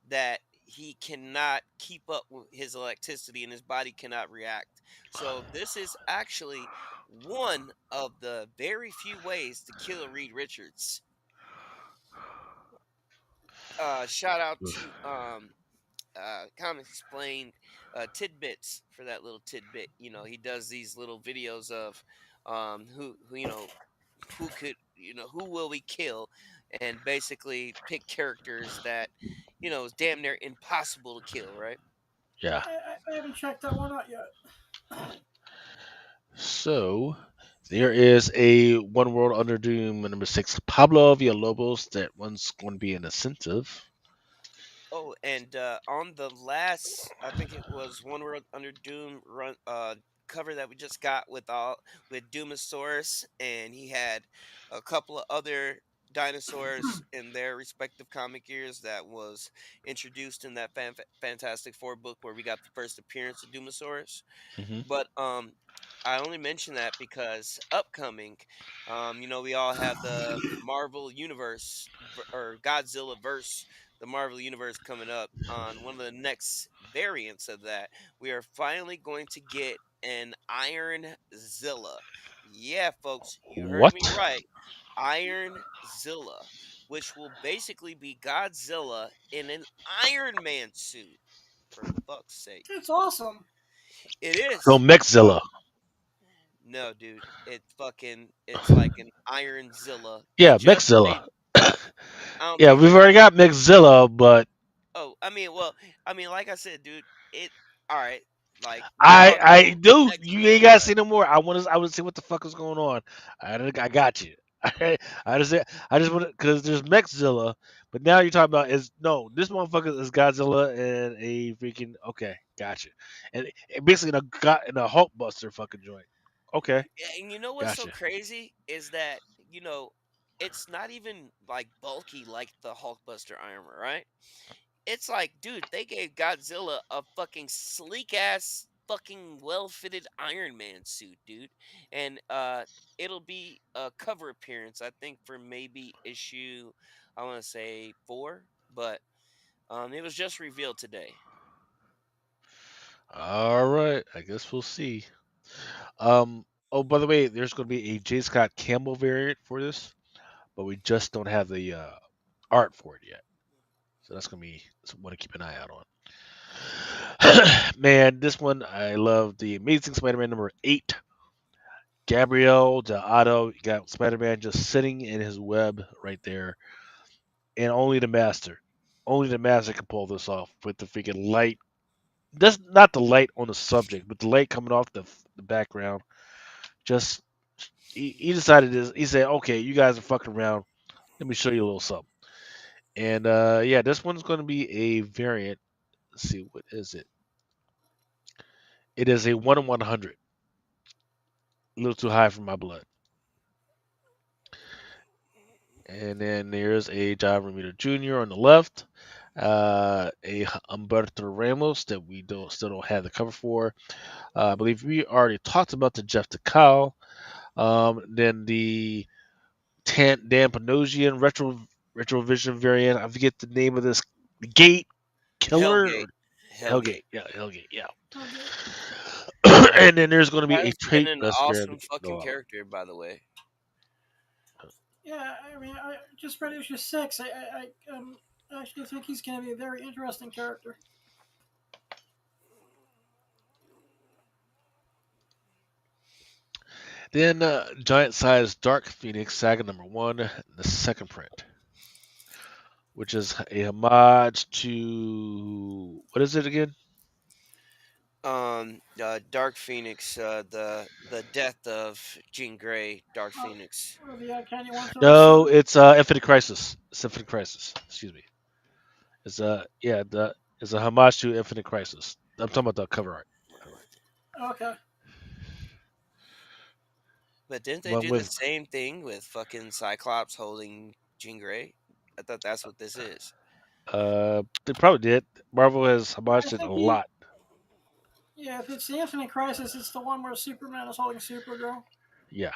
that he cannot keep up with his electricity and his body cannot react. So this is actually one of the very few ways to kill Reed Richards. Shout out to Comics Explained, tidbits for that little tidbit. You know, he does these little videos of who who could, who will we kill, and basically pick characters that is damn near impossible to kill, right? Yeah. I haven't checked that one out yet. So there is a One World Under Doom number 6, Pablo Villalobos. That one's going to be an incentive. Oh, and on the last, I think it was One World Under Doom run cover that we just got with Doomosaurus, and he had a couple of other dinosaurs in their respective comic years that was introduced in that Fantastic Four book where we got the first appearance of Doomosaurus. Hmm. But I only mention that because upcoming, we all have the Marvel Universe or Godzilla verse, the Marvel Universe coming up. On one of the next variants of that, we are finally going to get an Iron Zilla. Yeah, folks, you heard me What? right. Iron Zilla, which will basically be Godzilla in an Iron Man suit. For fuck's sake. It's awesome. It So is. Mexzilla. No, dude. It's like an Ironzilla. They Yeah, just Mexzilla. made I don't Yeah, think we've they already got Mexzilla, but Oh, like I said, dude, it all right. Like we're I talking do. You Mexzilla, ain't gotta but say no more. I want to see what the fuck is going on. I got you. I just I just want because there's Mexzilla, but now you're talking about is no this motherfucker is Godzilla and a freaking okay, gotcha, and basically in a Hulk Buster fucking joint. Okay, yeah, and you know what's so gotcha. crazy is that, it's not even like bulky like the Hulkbuster armor, right? It's like, dude, they gave Godzilla a fucking sleek ass, fucking well fitted Iron Man suit, dude. And it'll be a cover appearance, I think, for maybe issue, I want to say 4, but it was just revealed today. All right, I guess we'll see. Oh, by the way, there's going to be a J. Scott Campbell variant for this, but we just don't have the art for it yet. So that's going to be something to keep an eye out on. Man, this one I love the Amazing Spider-Man number 8. Gabriel Otto, you got Spider-Man just sitting in his web right there, and only the master can pull this off with the freaking light. That's not the light on the subject, but the light coming off the background. Just he decided this. He said, "Okay, you guys are fucking around. Let me show you a little something." And yeah, this one's going to be a variant. Let's see, what is it? It is a 1 in 100. A little too high for my blood. And then there's a John Romita Jr. on the left. A Humberto Ramos that we don't still don't have the cover for. I believe we already talked about the Jeff DeCal. Then the Dan Panosian Retrovision variant. I forget the name of this. Gate Killer or Hellgate. Hellgate. Hellgate. Yeah, Hellgate. Yeah. Okay. And then there's going to be a Has been trait an investigator awesome that can fucking go out. character, by the way. Yeah, I mean, I just read issue 6. I actually think he's going to be a very interesting character. Then Giant Size Dark Phoenix Saga number 1, the second print, which is a homage to what is it again? Dark Phoenix, the death of Jean Grey, Dark Oh, Phoenix. oh, the Uncanny 137. No, it's Infinite Crisis. It's Infinite Crisis. Excuse me. It's yeah, the it's a homage to Infinite Crisis. I'm talking about the cover art, by the way. Okay. But didn't they One do the with same thing with fucking Cyclops holding Jean Grey? I thought that's what this is. they probably did. Marvel has I homaged it a think he. lot. Yeah, if it's the Infinite Crisis, it's the one where Superman is holding Supergirl. Yeah.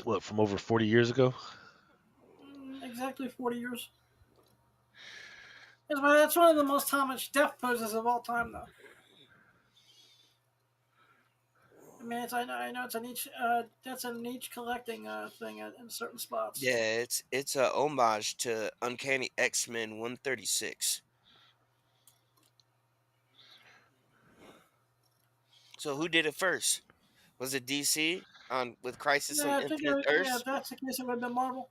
What, from over 40 years ago? Exactly 40 years. That's one of the most homage death poses of all time, though. I mean, I know it's a niche. That's a niche collecting thing in certain spots. Yeah, it's a homage to Uncanny X-Men 136. So who did it first? Was it DC on with Crisis on Yeah, I think. Infinite Yeah, if Earths? that's the case, it would have been Marvel.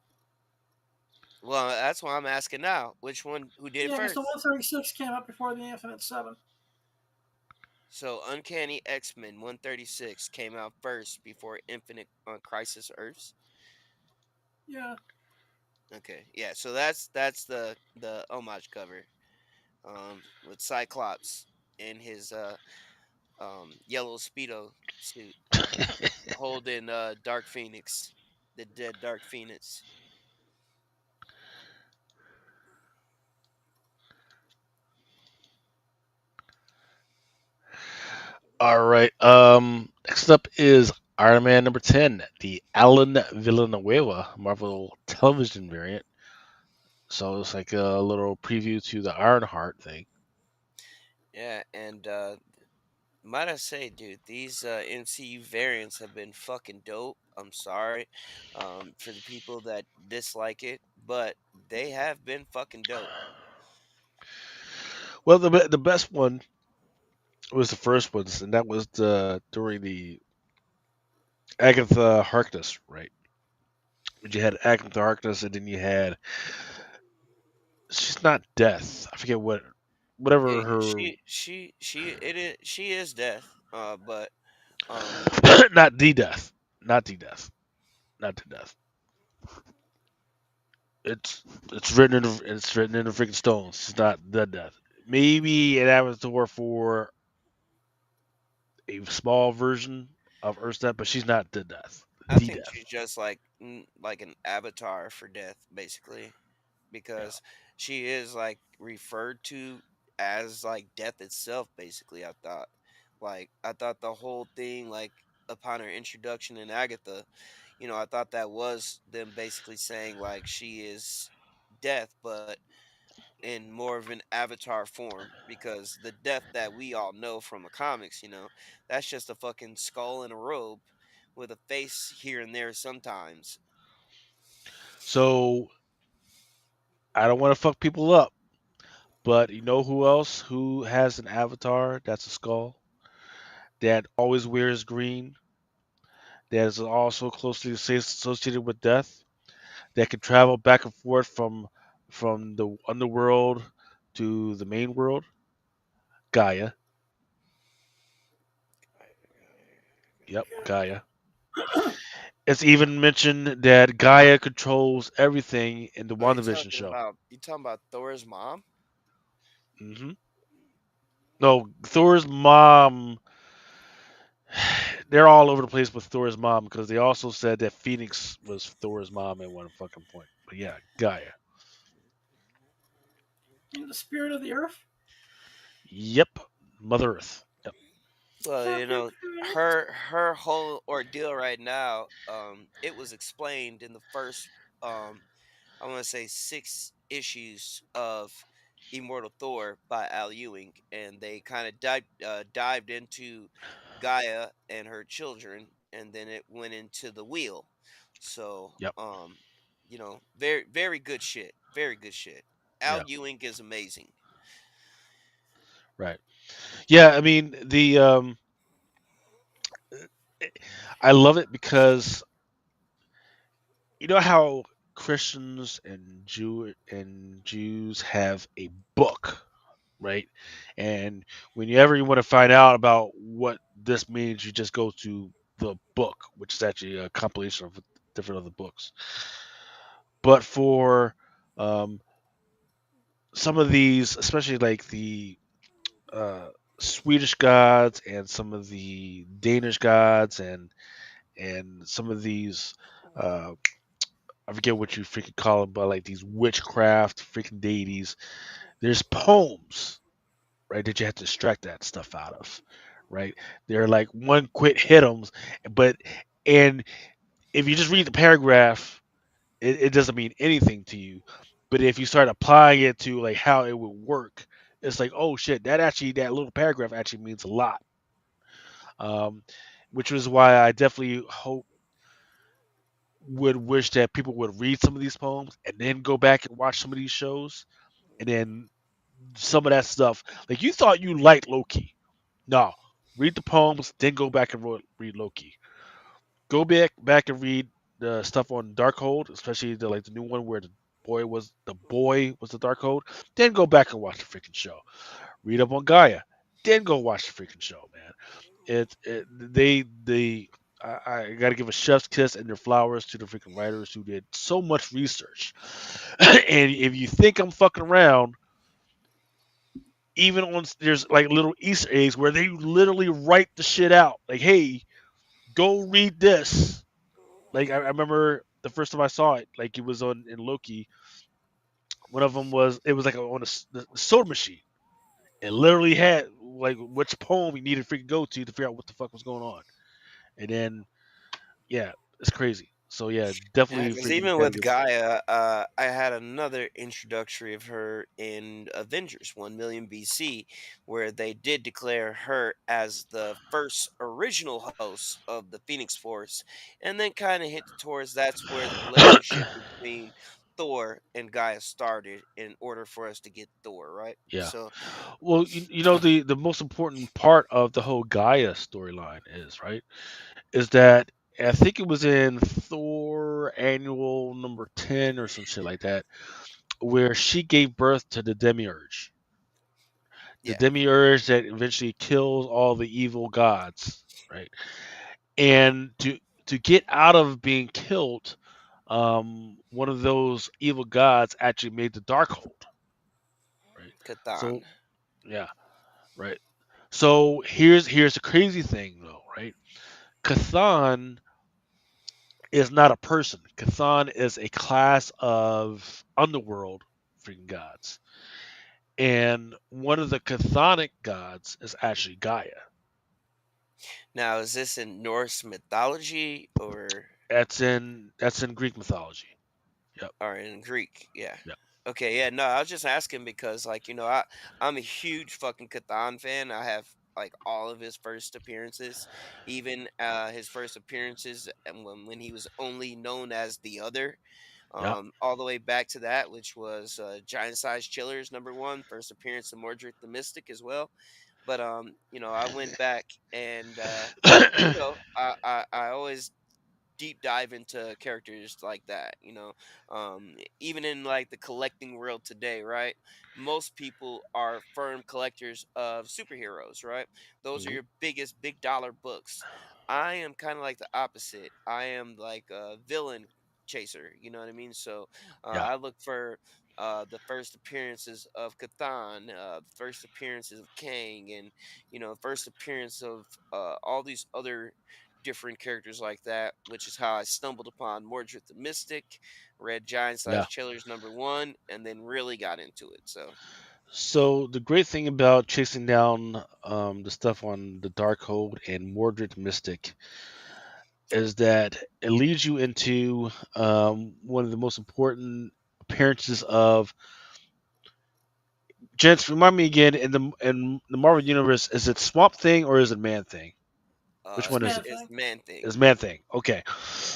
Well, that's what I'm asking now. Which one? Who did it Yeah, because the first? 136 came out before the Infinite Seven. So Uncanny X-Men 136 came out first before Infinite Crisis Earths. Yeah, Okay, yeah. So that's the homage cover. With Cyclops in his yellow speedo suit holding Dark Phoenix, the dead Dark Phoenix. All right. Next up is Iron Man number 10, the Alan Villanueva Marvel television variant. So it's like a little preview to the Ironheart thing. Yeah, and might I say, dude, these MCU variants have been fucking dope. I'm sorry, for the people that dislike it, but they have been fucking dope. Well, the best one was the first ones, and that was the during the Agatha Harkness, right? But you had Agatha Harkness, and then you had she's not Death. I forget Yeah, whatever her she is death. But um, not the Death, not the Death, not the Death. It's it's written in the freaking stones. It's not the Death. Maybe it happens to work for a small version of Earth's Death, but she's not the Death. I The think Death. she's just like an avatar for death, basically, Yeah. because she is like referred to as like death itself. Basically, I thought the whole thing like upon her introduction in Agatha, I thought that was them basically saying like she is death, but in more of an avatar form because the death that we all know from the comics, that's just a fucking skull and a robe with a face here and there sometimes. So I don't want to fuck people up, but you know who else who has an avatar that's a skull that always wears green, that is also closely associated with death, that can travel back and forth from the underworld to the main world? Gaia. Yep, Gaia. It's even mentioned that Gaia controls everything in the Are you WandaVision talking show. about Thor's mom? hmm No, Thor's mom. They're all over the place with Thor's mom because they also said that Phoenix was Thor's mom at one fucking point. But yeah, Gaia. in the spirit of the Earth. Yep, Mother Earth. Yep. Well, her whole ordeal right now, it was explained in the first um I want to say 6 issues of Immortal Thor by Al Ewing, and they kind of dived into Gaia and her children, and then it went into the wheel. So, Yep. very very good shit, very good shit. Al Yeah. Ewing is amazing. Right. Yeah. I mean I love it because you know how Christians and Jews have a book, right? And whenever you want to find out about what this means, you just go to the book, which is actually a compilation of different other books. But for um, some of these, especially like the uh, Swedish gods and some of the Danish gods and some of these uh, I forget what you freaking call them, but like these witchcraft freaking deities. There's poems, right, that you have to extract that stuff out of, right? They're like one quick hit 'ems, but and if you just read the paragraph, it doesn't mean anything to you. But if you start applying it to like how it would work, it's like, oh shit, that little paragraph actually means a lot. Um, which was why I definitely hope would wish that people would read some of these poems and then go back and watch some of these shows and then some of that stuff. Like you thought you liked Loki. No. Read the poems, then go back and read Loki. Go back and read the stuff on Darkhold, especially the new one where the boy was the Darkhold. Then go back and watch the freaking show. Read up on Gaia. Then go watch the freaking show, man. They I got to give a chef's kiss and their flowers to the freaking writers who did so much research. And if you think I'm fucking around, even on there's like little Easter eggs where they literally write the shit out. Like, hey, go read this. Like I remember the first time I saw it, like it was on in Loki. One of them was it was like on the soda machine. It literally had like which poem you needed to freaking go to figure out what the fuck was going on. And then yeah, it's crazy. So yeah, Yeah, definitely because freaking even gotta with give. Gaia, I had another introductory of her in Avengers 1 million BC, where they did declare her as the first original host of the Phoenix Force, and then kind of hit towards that's where the relationship between Thor and Gaia started in order for us to get Thor, right? Yeah. So, Well, you know the most important part of the whole Gaia storyline is right is that I think it was in Thor Annual number 10 or some shit like that, where she gave birth to the Demiurge. The yeah, Demiurge that eventually kills all the evil gods, right? And to get out of being killed, one of those evil gods actually made the Darkhold, right? Catan. So yeah, right. So here's the crazy thing though, right? Cathan is not a person. Cathan is a class of underworld freaking gods. And one of the chthonic gods is actually Gaia. Now, is this in Norse mythology or? That's in Greek mythology. Yep. Or in Greek, yeah. Yep. Okay, yeah, no, I was just asking because, like, I'm a huge fucking Catan fan. I have like all of his first appearances, even his first appearances and when he was only known as the Other, Yep. all the way back to that, which was Giant Size Chillers #1, first appearance of Mordred the Mystic as well. But I went back and I always deep dive into characters like that, even in like the collecting world today, right? Most people are firm collectors of superheroes, right? Those are Mhm. your biggest big dollar books. I am kind of like the opposite. I am like a villain chaser, you know what I mean? So Yeah. I look for the first appearances of Catan, the first appearances of Kang, and first appearance of all these other different characters like that, which is how I stumbled upon Mordred the Mystic, read Giant Yeah. Size Chillers #1, and then really got into it. So So the great thing about chasing down the stuff on the Darkhold and Mordred Mystic is that it leads you into one of the most important appearances of Gents. Remind me again in the Marvel universe, is it Swamp Thing or is it Man Thing? Which It's one is Man it? it's Thing. Man Thing. It's Man Thing. Okay.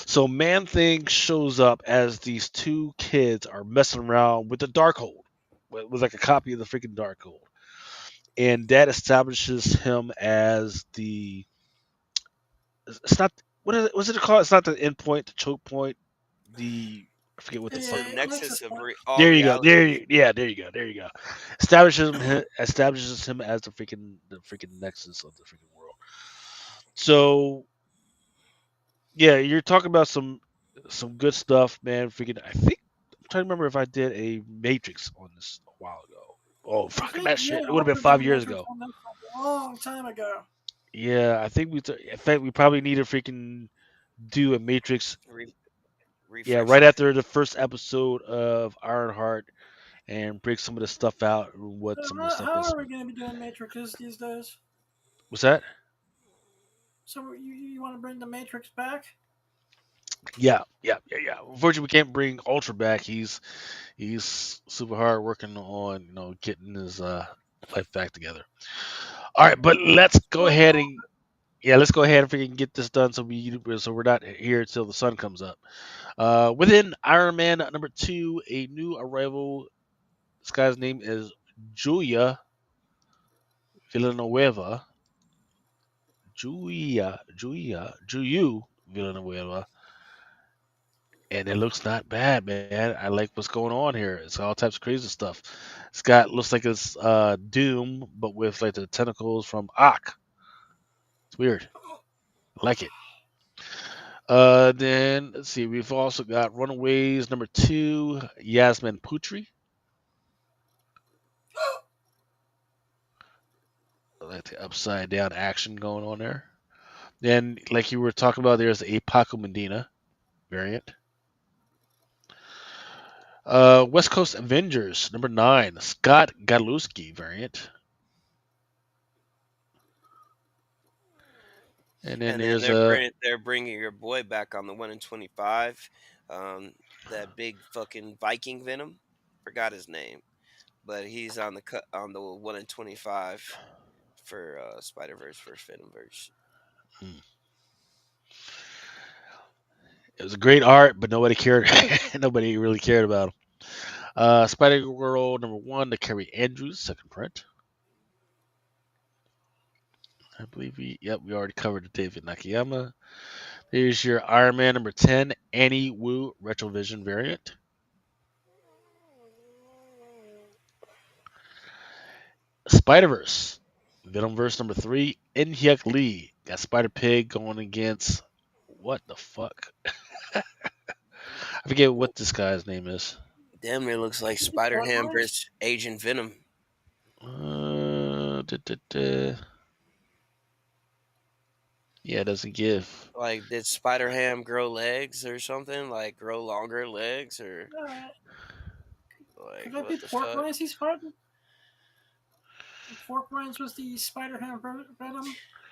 So Man Thing shows up as these two kids are messing around with the Darkhold, with like a copy of the freaking Darkhold, and that establishes him as the. It's not what is it? What's it called? It's not the end point, the choke point. The I forget what the So fuck. the Yeah, nexus Nexus of Point. all There you go. reality. Yeah, there you go. There you go. Establishes him as the freaking nexus of the freaking world. So yeah, you're talking about some good stuff, man. Freaking, I think I'm trying to remember if I did a Matrix on this a while ago. Oh, I fucking think that yeah, shit! It would have been Oliver did 5 years Matrix ago. on this a long time ago. Yeah, I think in fact, we probably need to freaking do a Matrix. Re- Yeah, refresh right it. after the first episode of Ironheart, and break some of the stuff out. What So some of the stuff how is. are we going to be doing Matrixes these days? What's that? So you want to bring the Matrix back? Yeah. Unfortunately, we can't bring Ultra back. He's super hard working on getting his life back together. All right, but let's go Well, ahead and let's go ahead and freaking get this done so we're not here till the sun comes up. Within Iron Man number 2, a new arrival. This guy's name is Julia Villanueva. Juyu Villanueva, and it looks not bad, man. I like what's going on here. It's all types of crazy stuff. Looks like it's Doom, but with like the tentacles from Ak. It's weird. I like it. Then let's see. We've also got Runaways number 2, Yasmin Putri. I like the upside down action going on there. Then, like you were talking about, there's a Paco Medina variant. West Coast Avengers number 9, Scott Galuski variant. And then And then there's a they're bringing your boy back on the 1 in 25. Um, that big fucking Viking Venom. Forgot his name, but he's on on the 1 in 25 for Spider Verse versus Venomverse. hmm, it was a great art, but nobody cared. Nobody really cared about him. Spider Girl number 1, the Carrie Andrews second print. I believe we already covered the David Nakayama. Here's your Iron Man number 10, Annie Wu Retrovision variant. Spider Verse, Venomverse number 3, In-Hyuk Lee. Got Spider Pig going against what the fuck? I forget what this guy's name is. Damn near looks like I think it's Spider Fort Ham Myers. versus Agent Venom. Da, da, da. Yeah, it doesn't give. Like, did Spider Ham grow legs or something? Like, grow longer legs or Uh, could like that be what the Pork fuck? Rinds he's fighting? Pork Rinds was the Spider-Ham Venom.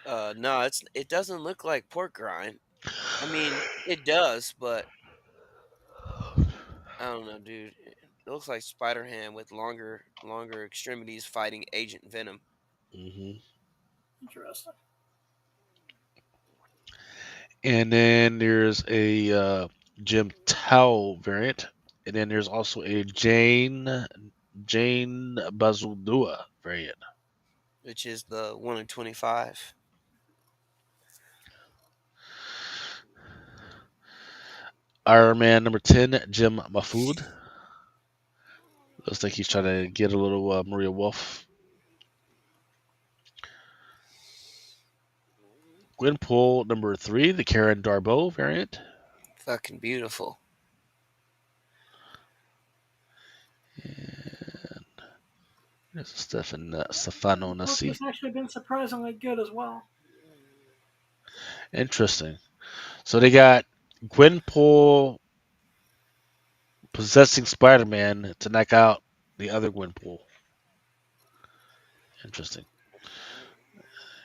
No, it doesn't look like pork rind. I mean, it does, but I don't know, dude. It looks like Spider Ham with longer extremities fighting Agent Venom. hmm Interesting. And then there's a Jim Towel variant, and then there's also a Jane Bazudua variant. Which is the 1 in 25. Iron Man number 10, Jim Mahfood. Looks like he's trying to get a little Maria Wolf. Gwenpool number 3, the Karen Darbo variant. Fucking beautiful. And there's Stefano Book Nassi. has actually been surprisingly good as well. Interesting. So they got Gwenpool possessing Spider-Man to knock out the other Gwenpool. Interesting.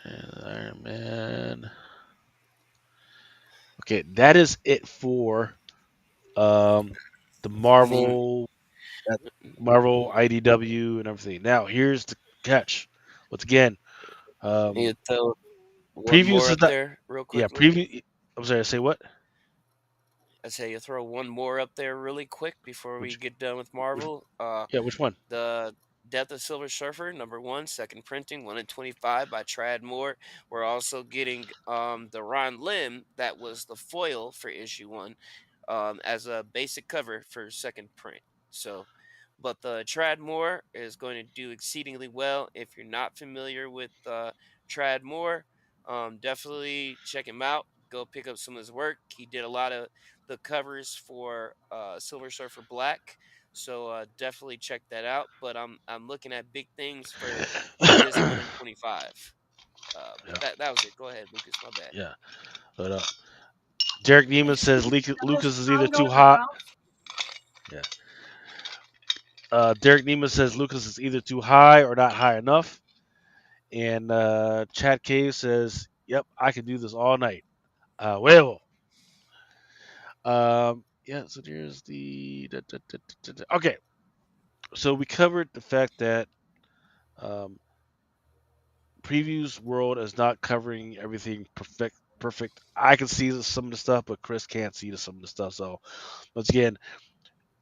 And Iron Man. Okay, that is it for um, the I mean, Marvel IDW and everything. Now here's the catch. Once again, um, you throw one previews more is up not. there real Yeah, quickly. preview. I'm sorry. Say what? I say you throw one more up there really quick before we Which get done with which Marvel. yeah? Which one? The Death of Silver Surfer #1, second printing, 1 in 25 by Trad Moore. We're also getting the Ron Lim that was the foil for issue 1. as a basic cover for second print. So, but the Trad Moore is going to do exceedingly well. If you're not familiar with Trad Moore, definitely check him out. Go pick up some of his work. He did a lot of the covers for Silver Surfer Black, so definitely check that out. But I'm looking at big things for this 125. But Yeah, that was it. Go ahead, Lucas. My bad. yeah. But Derek Neiman Hey, says Steve, Lucas is either I'm too going to hot. bounce. Yeah. Derek Neiman says Lucas is either too high or not high enough. And Chad Cave says, "Yep, I can do this all night." Well, yeah. So there's the okay. So we covered the fact that um, previews world is not covering everything perfect. Perfect. I can see some of the stuff, but Chris can't see some of the stuff. So once again,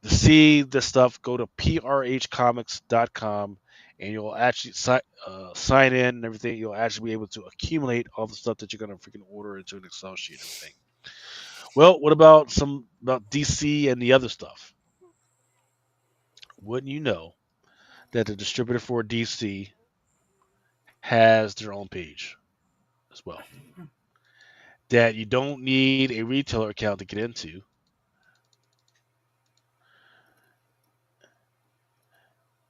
to see this stuff, go to prhcomics.com and you'll actually sign in and everything. You'll actually be able to accumulate all the stuff that you're gonna freaking order into an Excel sheet and everything. Well, what about some about DC and the other stuff? Wouldn't you know that the distributor for DC has their own page as well? That you don't need a retailer account to get into.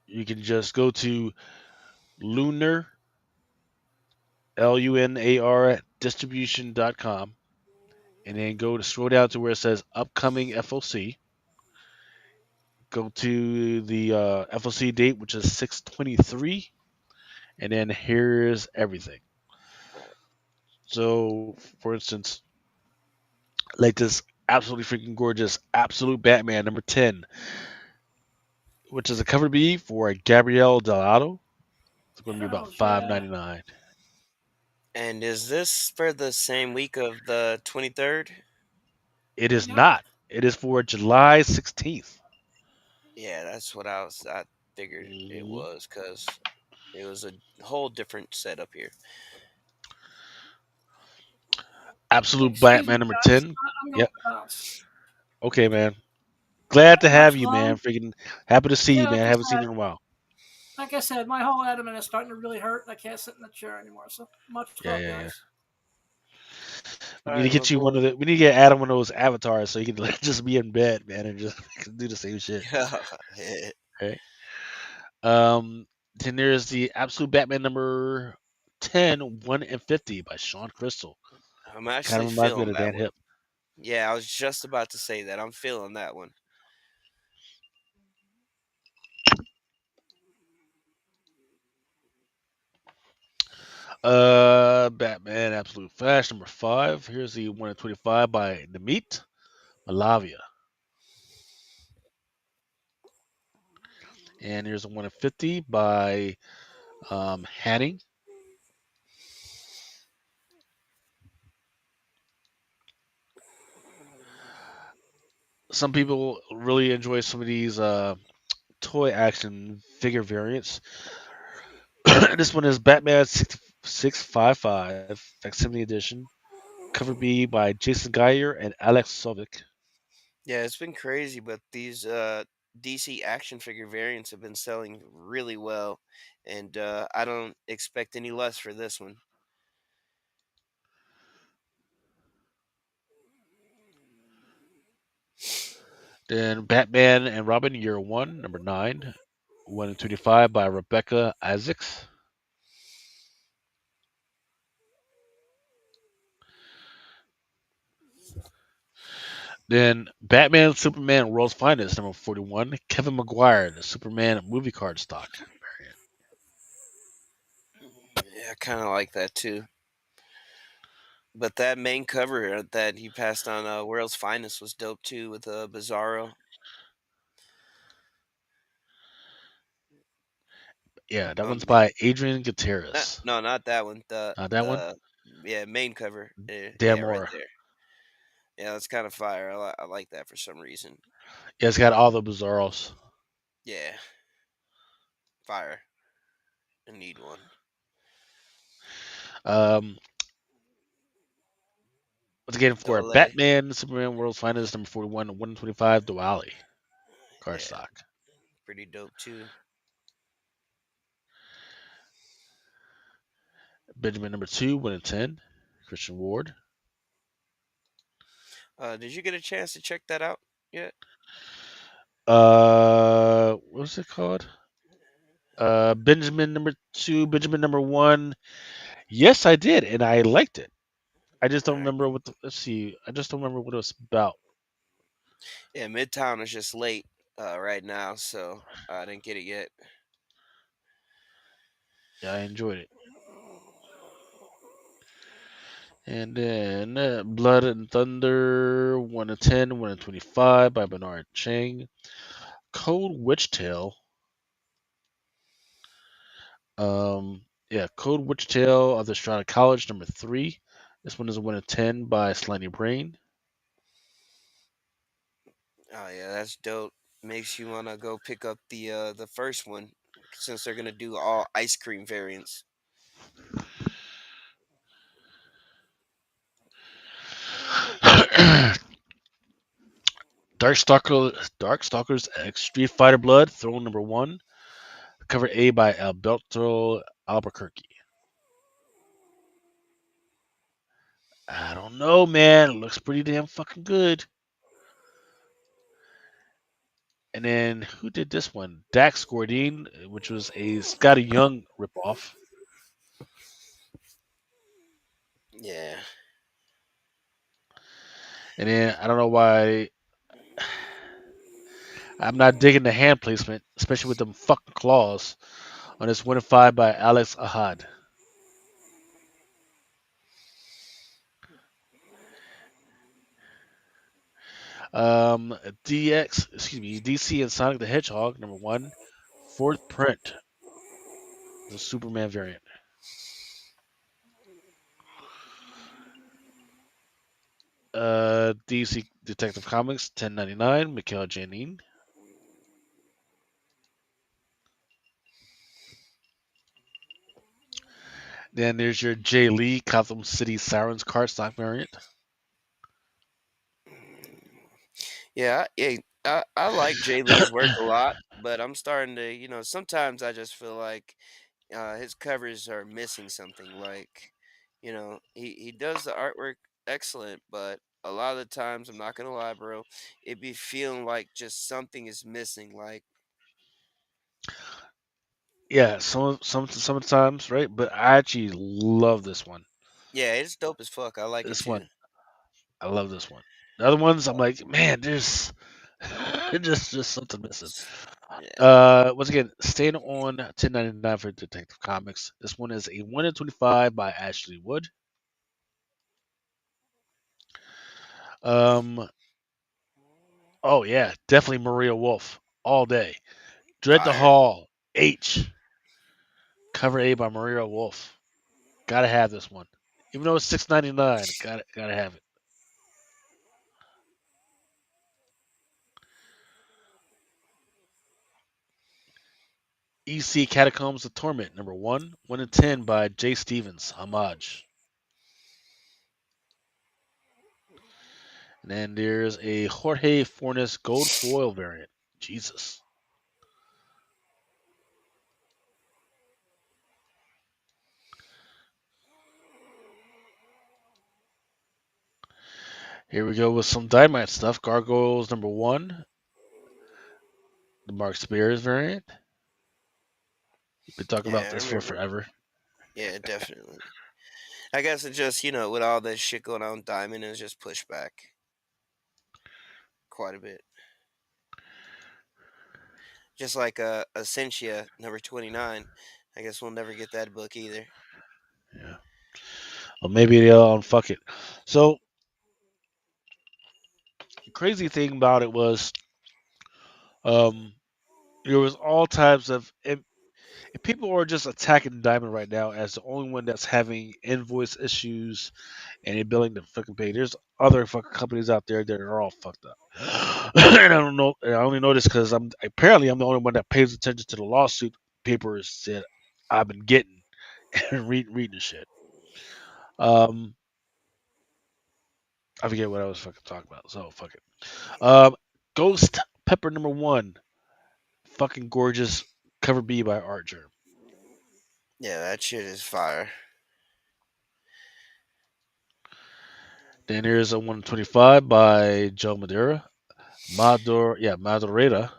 You can just go to Lunar, Lunar distribution.com, and then go to scroll down to where it says upcoming FOC. Go to the FOC date, which is 6/23, and then here's everything. So, for instance, like this absolutely freaking gorgeous Absolute Batman number 10, which is a cover B for Gabrielle Delato. It's going to be about Hell five yeah. ninety nine. And is this for the same week of the 23rd? It is Yep. not. It is for July 16th. Yeah, that's what I figured it Mm-hmm. was because it was a whole different setup here. Absolute Excuse me, Batman number guys. 10. I'm going Yep. to bounce. Okay, man. Glad to have Much you, man. love. Freaking happy to see you, Yeah, man. Haven't seen you in a while. my whole abdomen is starting to really hurt. I can't sit in the chair anymore. So much Yeah, love, yeah, yeah. guys. We All need to right, my get you one boy. of the. We need to get Adam one of those avatars so he can like, just be in bed, man, and just do the same shit. Yeah, Right. Um. Then there's the Absolute Batman number 10, 1 and 50 by Sean Crystal. I'm Kind of actually reminds me of feeling the that Dan one. Hip. Yeah, I was just about to say that. I'm feeling that one. Batman Absolute Flash number 5. Here's the 1 and 25 by Nemit Malavia. And here's a 1 and 50 by Hanning. Some people really enjoy some of these toy action figure variants. This one is Batman 655 Facsimile Edition, cover B by Jason Geyer and Alex Sovic. Yeah, it's been crazy, but these DC action figure variants have been selling really well, and I don't expect any less for this one. Then Batman and Robin Year 1, number 9, 1 and 25 by Rebecca Isaacs. Then Batman Superman World's Finest, number 41, Kevin McGuire, the Superman movie card stock variant. Yeah, I kind of like that too. But that main cover that he passed on World's Finest was dope too with Bizarro. Yeah, that one's Um, by Adrian Gutierrez. no, not that one. Not that one? Yeah, main cover. Dan Yeah, right Moore. there. Yeah, that's kind of fire. I like that for some reason. Yeah, it's got all the Bizarros. Yeah, fire. I need one. Um, again for Double A. Batman, Superman World's Finest, number 41, 125, Diwali card Yeah, stock. pretty dope too. Benjamin number 2, 1 in 10, Christian Ward. Did you get a chance to check that out yet? What's it called? Benjamin number 2, Benjamin number 1. Yes, I did, and I liked it. I just All don't right. remember what. Let's see. I just don't remember what it was about. Yeah, Midtown is just late right now, so I didn't get it yet. Yeah, I enjoyed it. And then Blood and Thunder, 1 in 10, 1 in 25 by Bernard Chang. Code Witch Tale. Code Witch Tale of the Strata College, number 3. This one is a 1 in 10 by Slimy Brain. Oh yeah, that's dope. Makes you wanna go pick up the first one since they're gonna do all ice cream variants. Darkstalkers X Street Fighter Blood, Throne number 1. Cover A by Alberto Albuquerque. I don't know, man. It looks pretty damn fucking good. And then who did this one? Dax Gordine, which was a Scotty Young ripoff. Yeah. And then I don't know why I'm not digging the hand placement, especially with them fucking claws on this 1 in 5 by Alex Ahad. DC and Sonic the Hedgehog, number 1. Fourth print, the Superman variant. DC Detective Comics, 10.99, Mikhail Janin. Then there's your Jay Lee Gotham City Sirens card stock variant. I like Jay Lee's work a lot, but I'm starting to, sometimes I just feel like his covers are missing something. Like, he does the artwork excellent, but a lot of the times, I'm not gonna lie, bro, it be feeling like just something is missing. Like, Yeah, sometimes, right? But I actually love this one. yeah, it's dope as fuck. I like it This too. one, I love this one. The other ones, I'm like, man, there's just something missing. S- Yeah, Once again, staying on 10.99 for Detective Comics. This one is a 1 in 25 by Ashley Wood. Um, oh yeah, definitely Maria Wolf all day. Dread the fire. Hall H, cover A by Maria Wolf. Gotta have this one, even though it's 6.99. Gotta have it. EC Catacombs of Torment, number 1, 1 in 10 by Jay Stevens, homage. And then there's a Jorge Fornes gold foil variant. Jesus. Here we go with some Dynamite stuff. Gargoyles, number 1, the Mark Spears variant. We've been talking about Yeah, I this for remember. forever. Yeah, definitely. I guess it just, with all this shit going on, Diamond is just pushed back quite a bit. Just like Essentia number 29. I guess we'll never get that book either. Yeah. Well, maybe they'll unfuck it. So, the crazy thing about it was um, there was all types of if people are just attacking Diamond right now as the only one that's having invoice issues and they're billing to fucking pay. There's other fucking companies out there that are all fucked up. And I don't know. I only know this because I'm the only one that pays attention to the lawsuit papers that I've been getting and reading the shit. Um, I forget what I was fucking talking about. So fuck it. Um, Ghost Pepper number one. Fucking gorgeous. Cover B by Art Germ. Yeah, that shit is fire. Then here's a 125 by Joe Madeira. Madureira.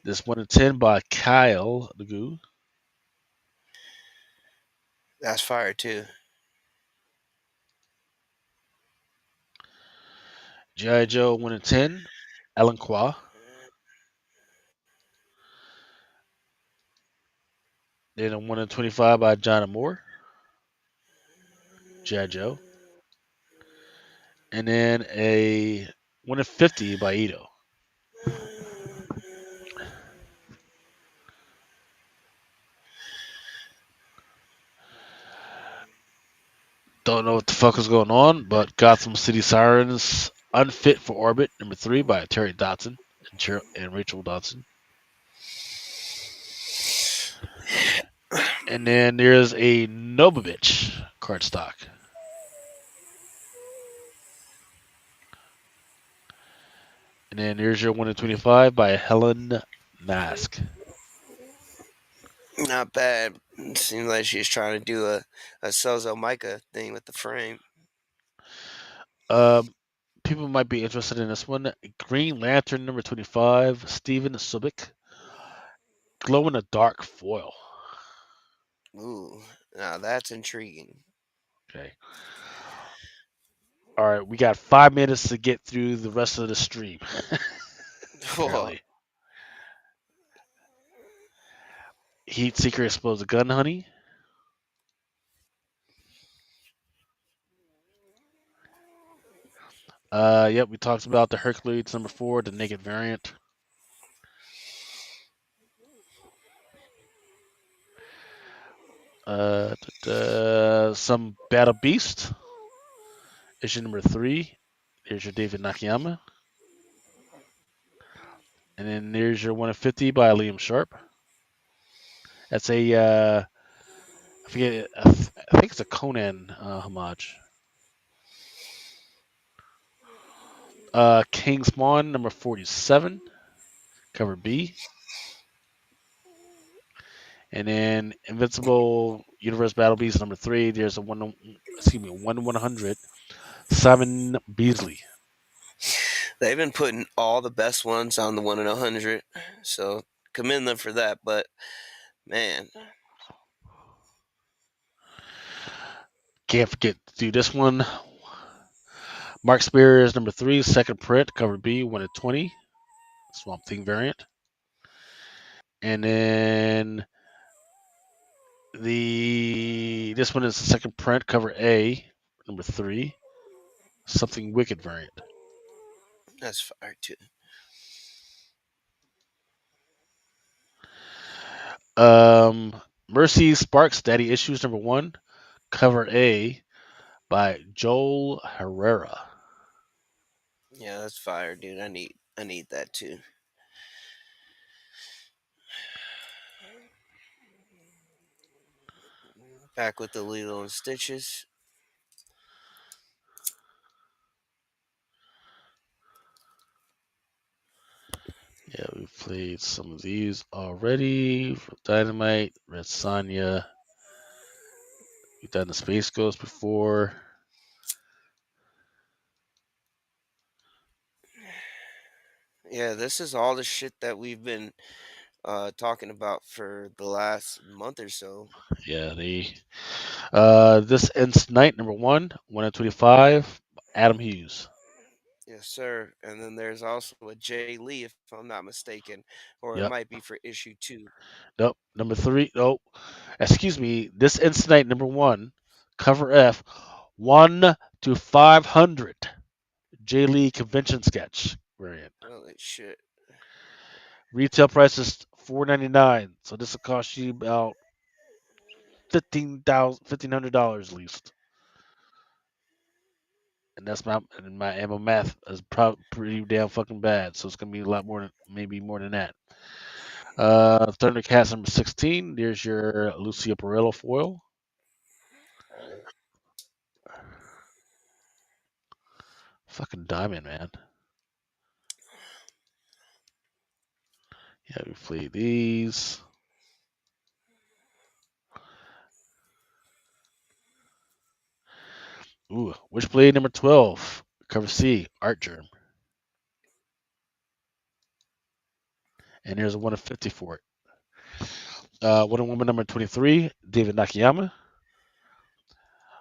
This 110 by Kyle the Goo. That's fire too. G.I. Joe 110, Alan Qua. Then a 125 by John Moore, G.I. Joe. And then a 150 by Ito. Don't know what the fuck is going on, but Gotham City Sirens Unfit for Orbit, number 3 by Terry Dotson and Rachel Dotson. And then there's a Nobovich cardstock. And then there's your 125 by Helen Mask. Not bad. It seems like she's trying to do a Sozo Micah thing with the frame. Um, People might be interested in this one. Green Lantern number 25, Steven Subic. Glow in the dark foil. Ooh, now that's intriguing. Okay. All right, we got 5 minutes to get through the rest of the stream. Apparently, Heat Seeker explodes a gun, honey. Yep, we talked about the Hercules number 4, the naked variant. Some Battle Beast, issue number 3. There's your David Nakayama. And then there's your 150 by Liam Sharp. That's a I forget. I think it's a Conan homage. King Spawn number 47, cover B, and then Invincible Universe Battle Beast number 3. There's a 1/100 Simon Beasley. They've been putting all the best ones on the 1 in 100, so commend them for that. But man, Can't forget to do this one. Mark Spears number 3, second print, cover B, 1/20, Swamp Thing variant, and then this one is the second print, cover A, number 3, Something Wicked variant. that's fire too. Mercy Sparks Daddy Issues number 1, cover A by Joel Herrera. Yeah, that's fire, dude. I need that too. Back with the Lilo and Stitches. Yeah, we've played some of these already. From Dynamite, Red Sonja. We've done the Space Ghost before. Yeah, this is all the shit that we've been talking about for the last month or so. Yeah, this ends night number 1/25, Adam Hughes. Yes, sir. And then there's also a Jay Lee, if I'm not mistaken, or it Yep. might be for issue 2. Nope. Number 3. Nope. Excuse me. This ends night number 1, cover F, 1/500, J. Lee convention sketch variant. Holy shit. Retail price is $4.99, so this will cost you about $1,500 at least. And that's my math is probably pretty damn fucking bad, so it's gonna be a lot more, maybe more than that. Thundercats number 16. There's your Lucia Perello foil. Fucking diamond, man. Yeah, we play these. Ooh, which blade number 12? Cover C, Art Germ. And here's a 1 of 50 for it. Wonder Woman number 23, David Nakayama.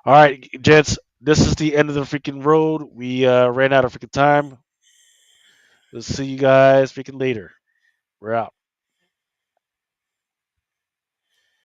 All right, gents, this is the end of the freaking road. We ran out of freaking time. We'll see you guys freaking later. We're out.